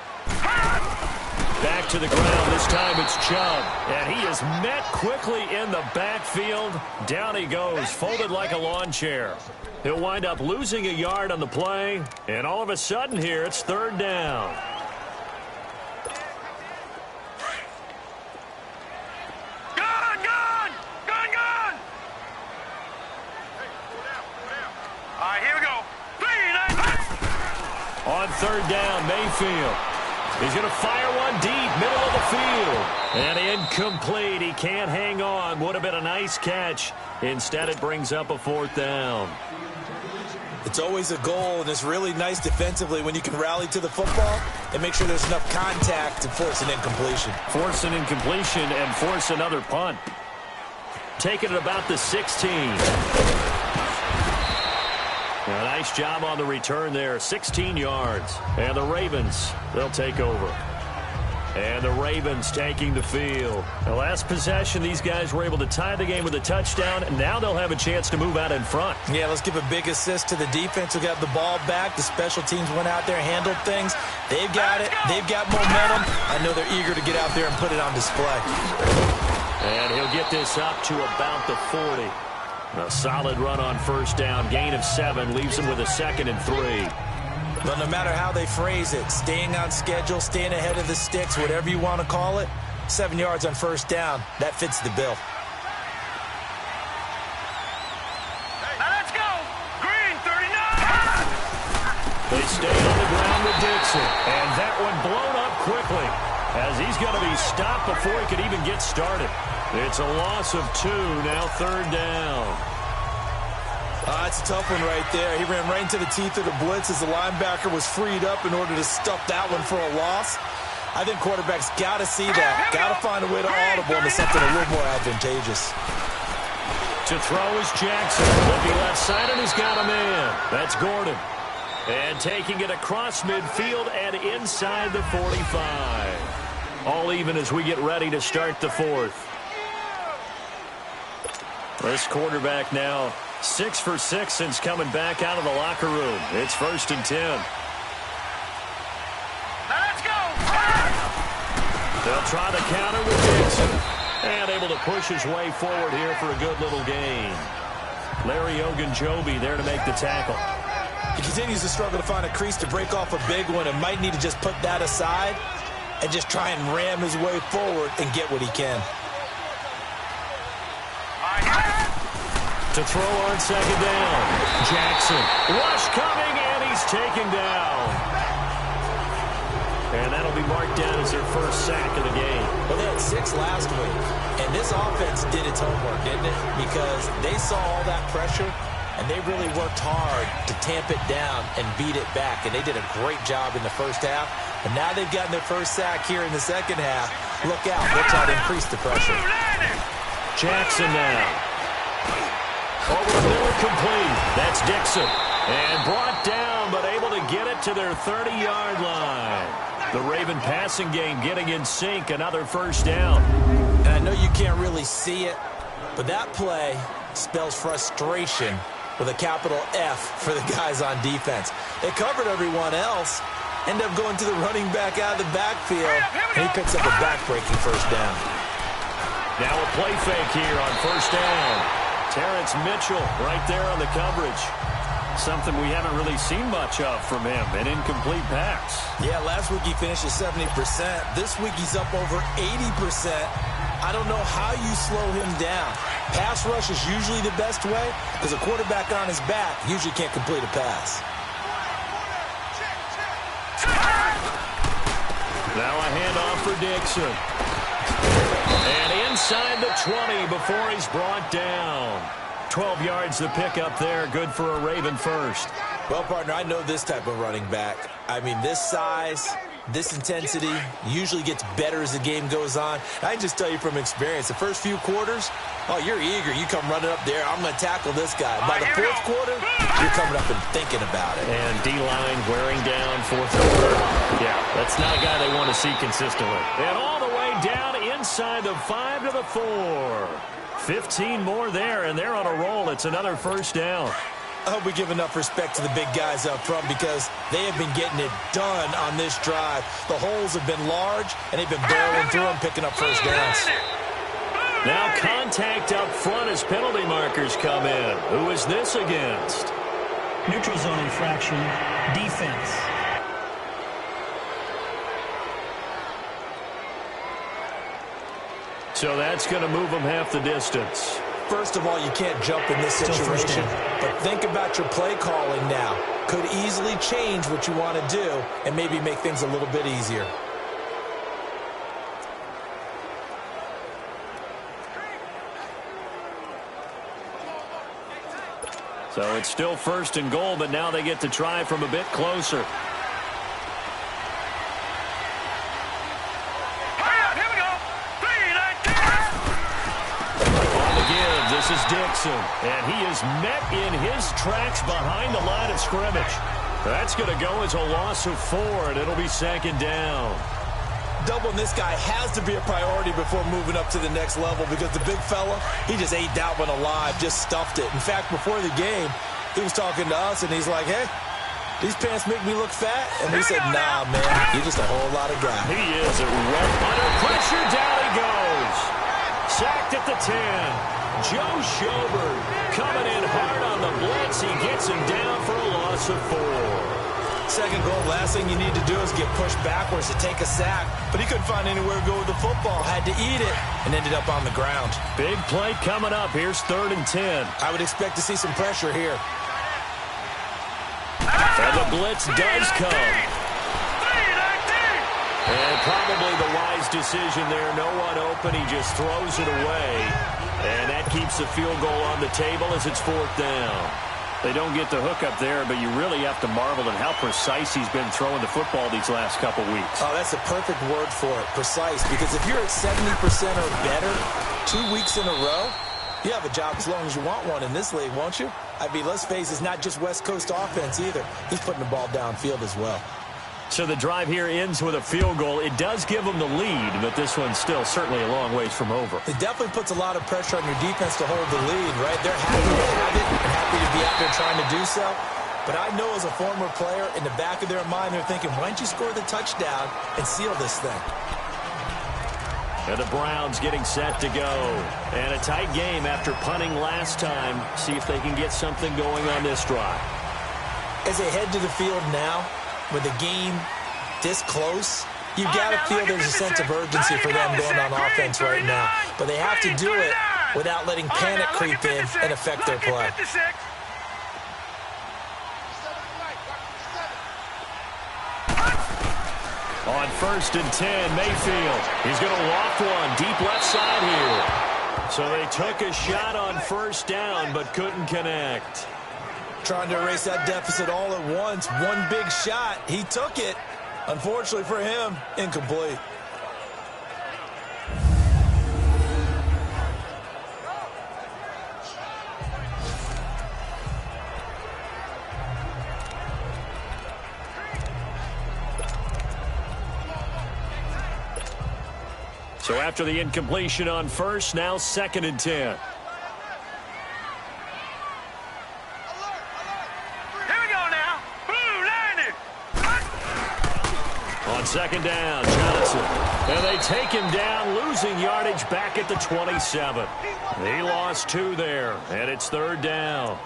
Back to the ground. This time it's Chubb. And he is met quickly in the backfield. Down he goes, folded like a lawn chair. He'll wind up losing a yard on the play. And all of a sudden here, it's third down. Gone! All right, here we go. 3, 9, On third down, Mayfield. He's going to fire one deep, middle of the field. And incomplete. He can't hang on. Would have been a nice catch. Instead, it brings up a fourth down. It's always a goal, and it's really nice defensively when you can rally to the football and make sure there's enough contact to force an incompletion. Force an incompletion and force another punt. Taking it about the 16. A nice job on the return there. 16 yards. And the Ravens, they'll take over. And the Ravens taking the field. The last possession, these guys were able to tie the game with a touchdown, and now they'll have a chance to move out in front. Yeah, let's give a big assist to the defense who got the ball back. The special teams went out there, handled things. They've got it. They've got momentum. I know they're eager to get out there and put it on display. And he'll get this up to about the 40. A solid run on first down. Gain of 7 leaves him with a 2nd and 3. But no matter how they phrase it, staying on schedule, staying ahead of the sticks, whatever you want to call it, 7 yards on first down, that fits the bill. Now let's go. Green, 39. They stay on the ground with Dixon. And that one blown up quickly as he's going to be stopped before he could even get started. It's a loss of 2, now third down. That's a tough one right there. He ran right into the teeth of the blitz as the linebacker was freed up in order to stuff that one for a loss. I think quarterbacks got to see that. Got to find a way to audible into something a little more advantageous. To throw is Jackson. Looking left side, and he's got a man. That's Gordon. And taking it across midfield and inside the 45. All even as we get ready to start the fourth. This quarterback now 6 for 6 since coming back out of the locker room. It's 1st and 10. Now let's go! They'll try the counter with Dixon. And able to push his way forward here for a good little gain. Larry Ogunjobi there to make the tackle. He continues to struggle to find a crease to break off a big one and might need to just put that aside and just try and ram his way forward and get what he can. To throw on 2nd down. Jackson. Rush coming, and he's taken down. And that'll be marked down as their first sack of the game. Well, they had 6 last week, and this offense did its homework, didn't it? Because they saw all that pressure, and they really worked hard to tamp it down and beat it back, and they did a great job in the first half. And now they've gotten their first sack here in the second half. Look out. They'll try to increase the pressure. Jackson now. Over the middle, complete. That's Dixon. And brought down, but able to get it to their 30-yard line. The Raven passing game getting in sync. Another first down. And I know you can't really see it, but that play spells frustration with a capital F for the guys on defense. They covered everyone else. End up going to the running back out of the backfield. And he picks up a back-breaking first down. Now a play fake here on first down. Terrence Mitchell right there on the coverage. Something we haven't really seen much of from him. An incomplete pass. Yeah, last week he finished at 70%. This week he's up over 80%. I don't know how you slow him down. Pass rush is usually the best way because a quarterback on his back usually can't complete a pass. Now a handoff for Dixon. And inside the 20 before he's brought down. 12 yards to pick up there. Good for a Raven first. Well, partner, I know this type of running back. I mean, this size, this intensity usually gets better as the game goes on. I can just tell you from experience, the first few quarters, oh, you're eager. You come running up there, I'm going to tackle this guy. By the fourth quarter, you're coming up and thinking about it. And D-line wearing down fourth quarter. Yeah, that's not a guy they want to see consistently. And all the way down inside the 5 to the 4. 15 more there, and they're on a roll. It's another first down. I hope we give enough respect to the big guys up front because they have been getting it done on this drive. The holes have been large, and they've been barreling through and picking up first downs. Now contact up front as penalty markers come in. Who is this against? Neutral zone infraction, defense. So that's going to move them half the distance. First of all, you can't jump in this situation, but think about your play calling now. Could easily change what you want to do and maybe make things a little bit easier. So it's still 1st and goal, but now they get to try from a bit closer. This is Dixon, and he is met in his tracks behind the line of scrimmage. That's going to go as a loss of 4, and it'll be 2nd down. Doubling this guy has to be a priority before moving up to the next level because the big fella, he just ate that one alive, just stuffed it. In fact, before the game, he was talking to us, and he's like, hey, these pants make me look fat? And we said, nah, man, you're just a whole lot of guy. He is under pressure. Down he goes. Sacked at the 10. Joe Schobert coming in hard on the blitz. He gets him down for a loss of 4. 2nd goal, last thing you need to do is get pushed backwards to take a sack. But he couldn't find anywhere to go with the football. Had to eat it and ended up on the ground. Big play coming up. Here's 3rd and 10. I would expect to see some pressure here. And the blitz does come. And probably the wise decision there. No one open. He just throws it away. And that keeps the field goal on the table as it's 4th down. They don't get the hook up there, but you really have to marvel at how precise he's been throwing the football these last couple weeks. Oh, that's the perfect word for it, precise. Because if you're at 70% or better 2 weeks in a row, You have a job as long as you want one in this league, won't you? I mean, let's face it, it's not just West Coast offense either. He's putting the ball downfield as well. So the drive here ends with a field goal. It does give them the lead, but this one's still certainly a long ways from over. It definitely puts a lot of pressure on your defense to hold the lead, right? They're happy to have it and happy to be out there trying to do so. But I know as a former player, in the back of their mind, they're thinking, why don't you score the touchdown and seal this thing? And the Browns getting set to go. And a tight game after punting last time. See if they can get something going on this drive. As they head to the field now, with the game this close, you got to feel there's a sense of urgency for them going on offense right now. But they have to do it without letting panic creep in and affect their play. On 1st and 10, Mayfield. He's going to loft one deep left side here. So they took a shot on 1st down, but couldn't connect. Trying to erase that deficit all at once. One big shot. He took it. Unfortunately for him, incomplete. So after the incompletion on 1st, now 2nd and 10. Here we go now. Blue landed. On 2nd down, Johnson. And they take him down, losing yardage back at the 27. He lost 2 there, and it's 3rd down.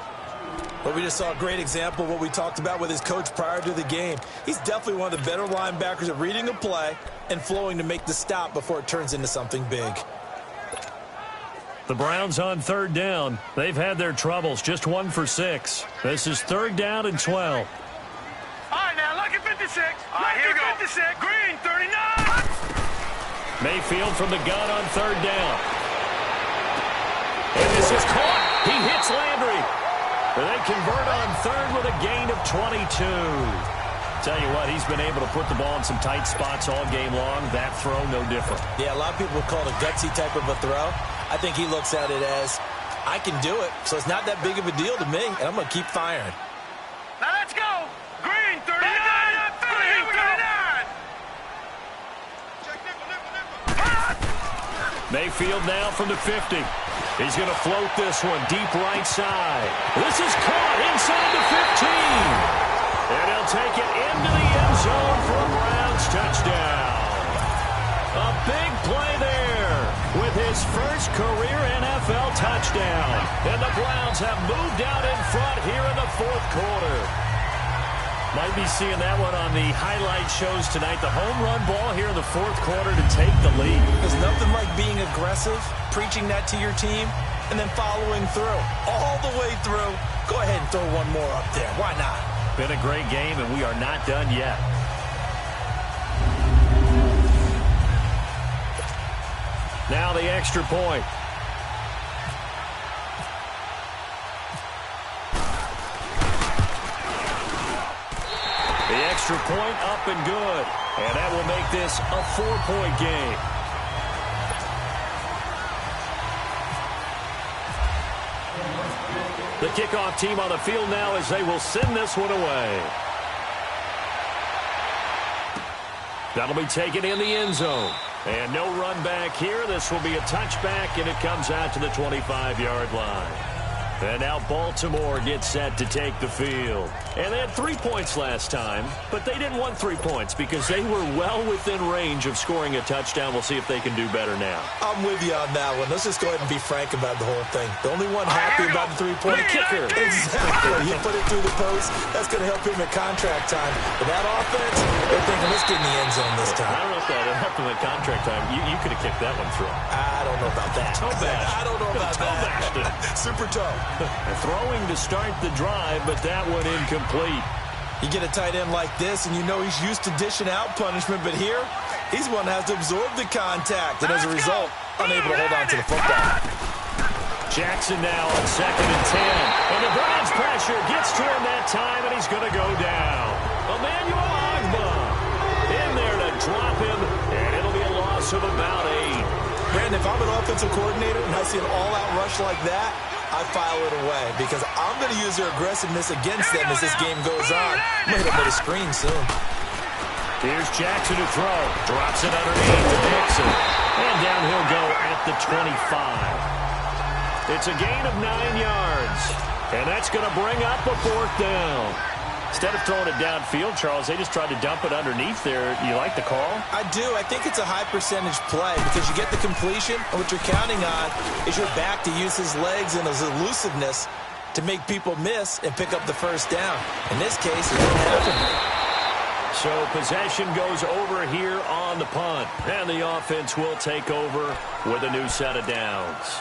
But we just saw a great example of what we talked about with his coach prior to the game. He's definitely one of the better linebackers at reading a play and flowing to make the stop before it turns into something big. The Browns on 3rd down. They've had their troubles, just 1 for 6. This is 3rd down and 12. All right, now, lucky 56. All right, here we go. 56. Green, 39. Mayfield from the gun on 3rd down. And this is caught. He hits Landry. And they convert on 3rd with a gain of 22. Tell you what, he's been able to put the ball in some tight spots all game long. That throw, no different. Yeah, a lot of people would call it a gutsy type of a throw. I think he looks at it as, I can do it, so it's not that big of a deal to me, and I'm going to keep firing. Now let's go. Green, 39. Green, 39. Mayfield now from the 50. He's going to float this one deep right side. This is caught inside the 15. And he'll take it into the end zone for a Browns touchdown. A big play there with his first career NFL touchdown. And the Browns have moved out in front here in the 4th quarter. Might be seeing that one on the highlight shows tonight. The home run ball here in the 4th quarter to take the lead. There's nothing like being aggressive, preaching that to your team, and then following through. All the way through. Go ahead and throw one more up there. Why not? Been a great game, and we are not done yet. Now the extra point. The extra point up and good. And that will make this a 4-point game. The kickoff team on the field now as they will send this one away. That'll be taken in the end zone. And no run back here. This will be a touchback, and it comes out to the 25-yard line. And now Baltimore gets set to take the field. And they had 3 points last time, but they didn't want 3 points because they were well within range of scoring a touchdown. We'll see if they can do better now. I'm with you on that one. Let's just go ahead and be frank about the whole thing. The only one happy about the 3-point kicker. Exactly. You put it through the post. That's going to help him at contract time. But that offense, they're thinking, let's get in the end zone this time. I don't know if that helped him at contract time. You could have kicked that one through. I don't know about that. Toe bash. I don't know about that. Super toe. Throwing to start the drive, but that one incomplete. You get a tight end like this, and you know he's used to dishing out punishment, but here, he's one that has to absorb the contact, and as a result, unable to hold on to the football. Jackson now on 2nd and 10. And the Browns pressure gets to him that time, and he's going to go down. Emmanuel Ogbah in there to drop him, and it'll be a loss of about 8. Brandon, if I'm an offensive coordinator and I see an all-out rush like that, I file it away because I'm going to use their aggressiveness against them as this game goes on. I'm going to hit them with a screen soon. Here's Jackson to throw. Drops it underneath to Dixon. And down he'll go at the 25. It's a gain of 9 yards. And that's going to bring up a 4th down. Instead of throwing it downfield, Charles, they just tried to dump it underneath there. You like the call? I do. I think it's a high-percentage play because you get the completion, and what you're counting on is your back to use his legs and his elusiveness to make people miss and pick up the first down. In this case, it didn't happen. So possession goes over here on the punt, and the offense will take over with a new set of downs.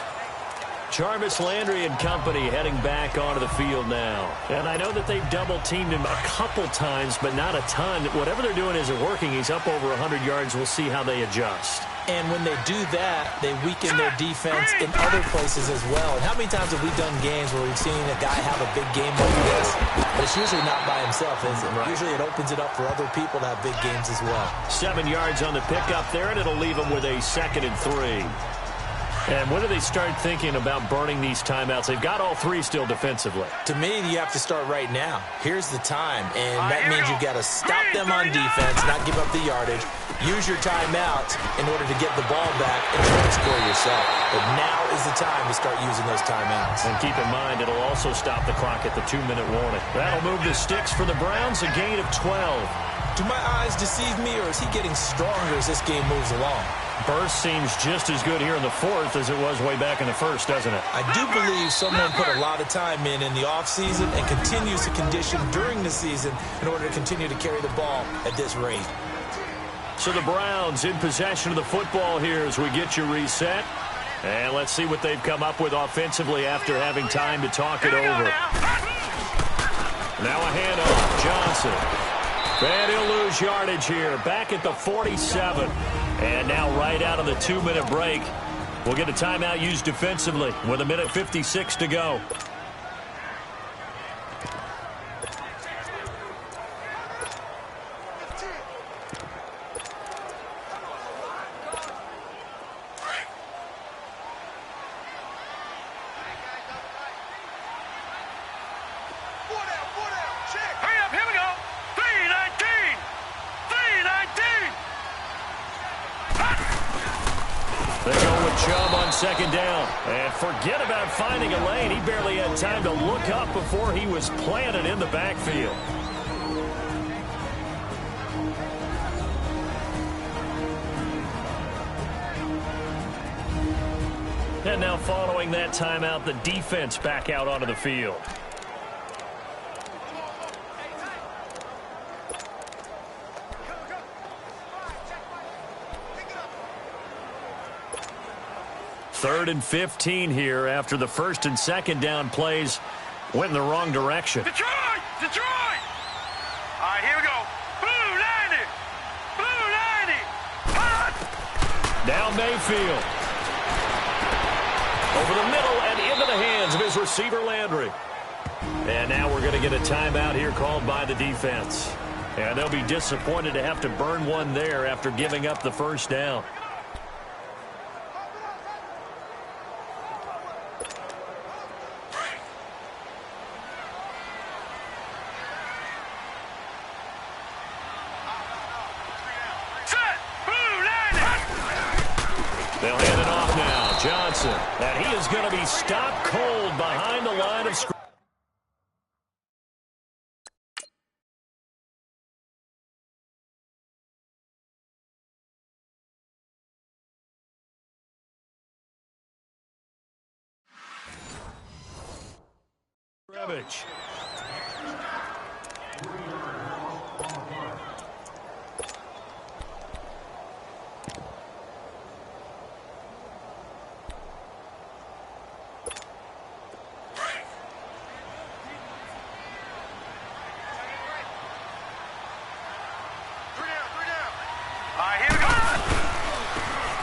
Jarvis Landry and company heading back onto the field now. And I know that they've double-teamed him a couple times, but not a ton. Whatever they're doing isn't working. He's up over 100 yards. We'll see how they adjust. And when they do that, they weaken their defense in other places as well. And how many times have we done games where we've seen a guy have a big game like this? But it's usually not by himself, is it? Right. Usually it opens it up for other people to have big games as well. 7 yards on the pickup there, and it'll leave them with a 2nd and 3. And when do they start thinking about burning these timeouts? They've got all 3 still defensively. To me, you have to start right now. Here's the time, and that means you've got to stop them on defense, not give up the yardage, use your timeouts in order to get the ball back and try to score yourself. But now is the time to start using those timeouts. And keep in mind, it'll also stop the clock at the 2-minute warning. That'll move the sticks for the Browns, a gain of 12. Do my eyes deceive me, or is he getting stronger as this game moves along? Burst seems just as good here in the 4th as it was way back in the 1st, doesn't it? I do believe someone put a lot of time in the offseason and continues to condition during the season in order to continue to carry the ball at this rate. So the Browns in possession of the football here as we get you reset. And let's see what they've come up with offensively after having time to talk it over. Now a handoff. Johnson. And he'll lose yardage here. Back at the 47. And now right out of the 2-minute break, we'll get a timeout used defensively with 1:56 to go. Second down. And forget about finding a lane. He barely had time to look up before he was planted in the backfield. And now following that timeout, the defense back out onto the field. Third and 15 here after the 1st and 2nd down plays went in the wrong direction. Detroit! Detroit! All right, here we go. Blue 90! Blue 90! Hot! Down Mayfield. Over the middle and into the hands of his receiver, Landry. And now we're going to get a timeout here called by the defense. And they'll be disappointed to have to burn one there after giving up the 1st down. They'll hand it off now. Johnson. And he is going to be stopped cold behind the line of scrimmage.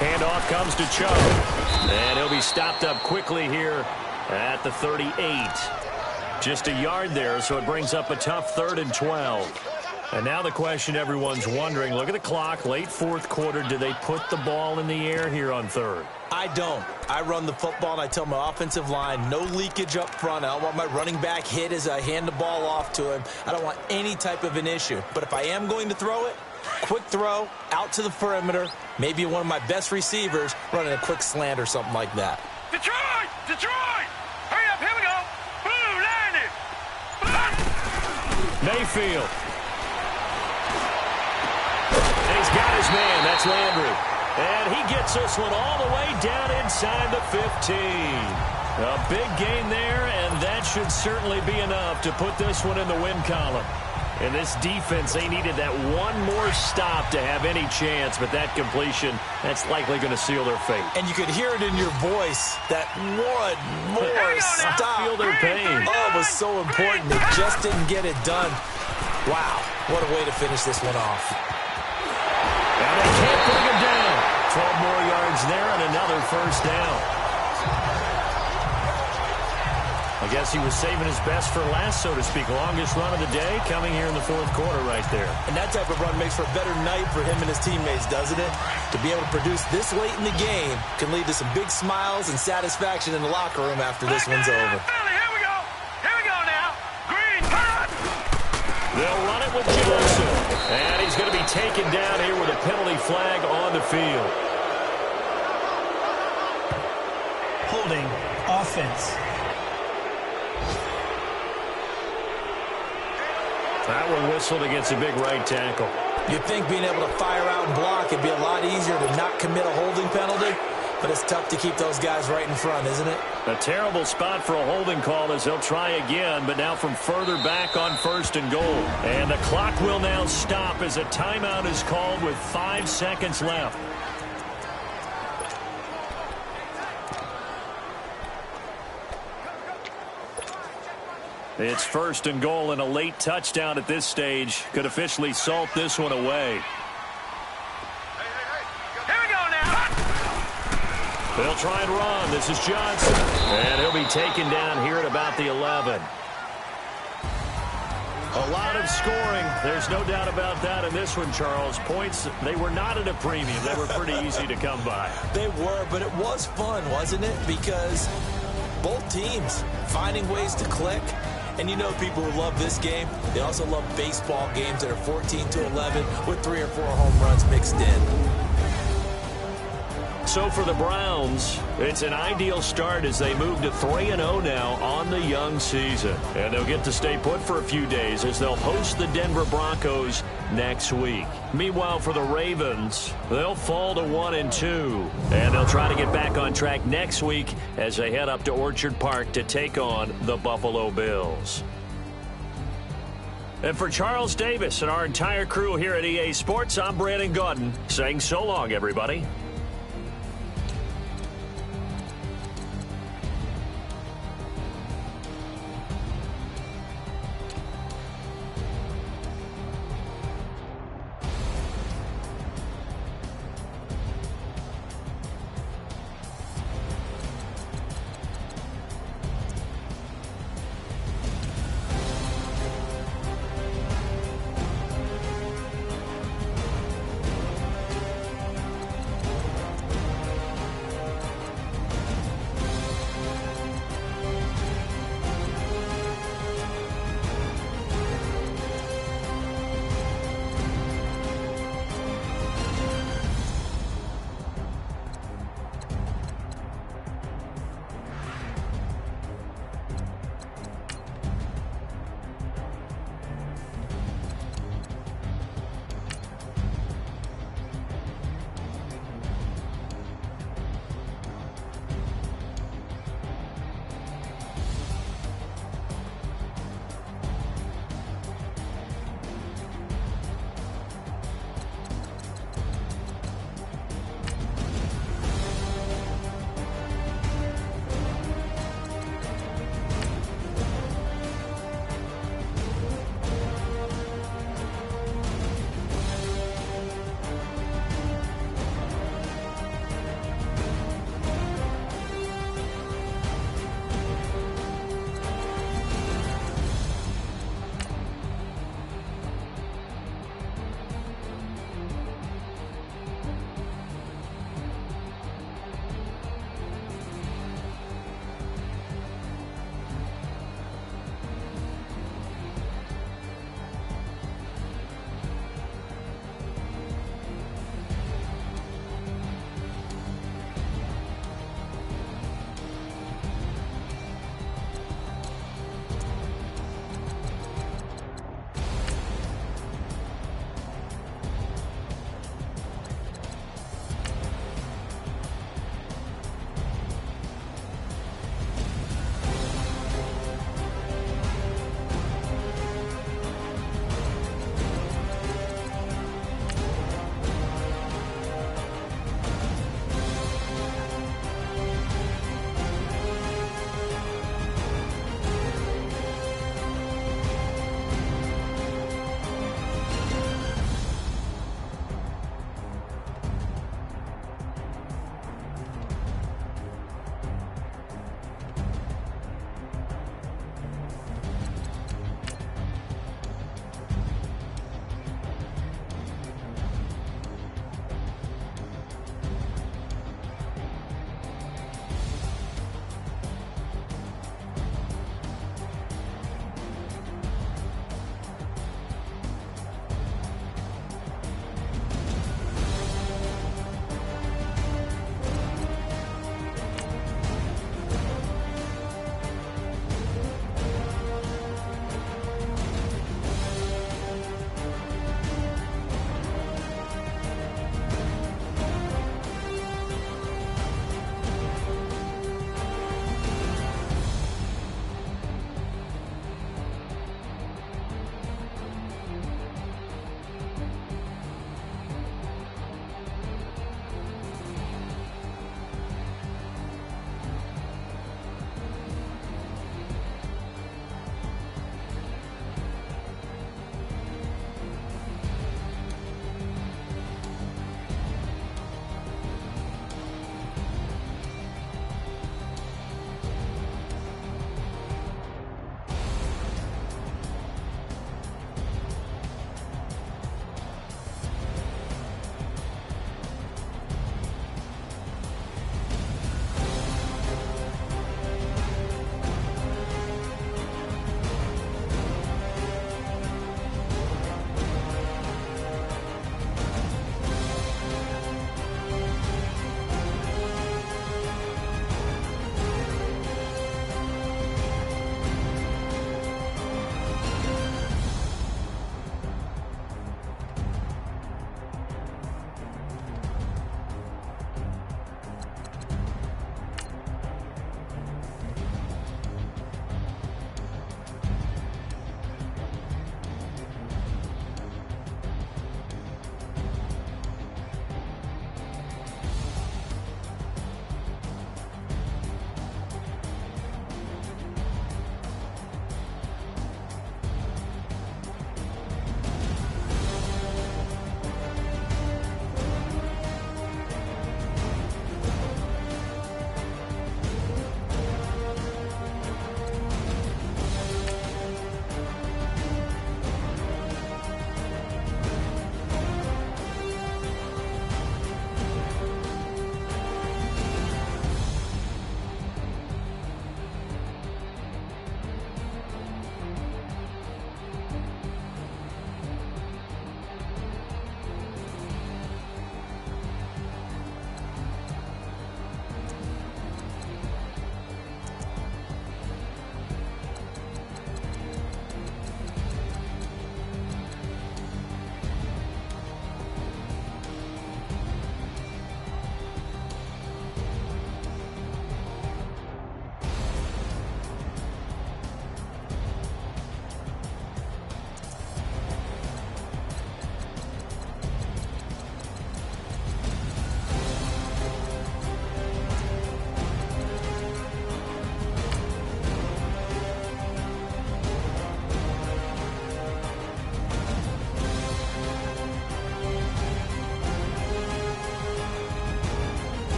Handoff comes to Chubb. And he'll be stopped up quickly here at the 38. Just a yard there, so it brings up a tough 3rd and 12. And now the question everyone's wondering, look at the clock, late fourth quarter, do they put the ball in the air here on third? I don't. I run the football, and I tell my offensive line, no leakage up front. I don't want my running back hit as I hand the ball off to him. I don't want any type of an issue. But if I am going to throw it, quick throw, out to the perimeter, maybe one of my best receivers running a quick slant or something like that. Detroit! Detroit! Hurry up, here we go! Boom, landed! Mayfield. And he's got his man, that's Landry. And he gets this one all the way down inside the 15. A big gain there, and that should certainly be enough to put this one in the win column. And this defense, they needed that one more stop to have any chance, but that completion, that's likely going to seal their fate. And you could hear it in your voice, that one more stop. Feel their pain. Oh, it was so important. They just didn't get it done. Wow, what a way to finish this one off. And they can't bring him down. 12 more yards there and another first down. I guess he was saving his best for last, so to speak. Longest run of the day coming here in the fourth quarter right there. And that type of run makes for a better night for him and his teammates, doesn't it? To be able to produce this late in the game can lead to some big smiles and satisfaction in the locker room after this one's over. Philly, here we go. Here we go now. Green, turn. They'll run it with Johnson. And he's going to be taken down here with a penalty flag on the field. Holding offense. That one whistled against a big right tackle. You'd think being able to fire out and block, it'd be a lot easier to not commit a holding penalty, but it's tough to keep those guys right in front, isn't it? A terrible spot for a holding call as they'll try again, but now from further back on first and goal. And the clock will now stop as a timeout is called with 5 seconds left. It's first and goal, and a late touchdown at this stage could officially salt this one away. Here we go now. They'll try and run. This is Johnson. And he'll be taken down here at about the 11. A lot of scoring. There's no doubt about that in this one, Charles. Points, they were not at a premium. They were pretty easy to come by. They were, but it was fun, wasn't it? Because both teams finding ways to click. And you know people who love this game, they also love baseball games that are 14-11 with 3 or 4 home runs mixed in. So for the Browns, it's an ideal start as they move to 3-0 now on the young season. And they'll get to stay put for a few days as they'll host the Denver Broncos next week. Meanwhile, for the Ravens, they'll fall to 1-2. And they'll try to get back on track next week as they head up to Orchard Park to take on the Buffalo Bills. And for Charles Davis and our entire crew here at EA Sports, I'm Brandon Gaudin saying so long, everybody.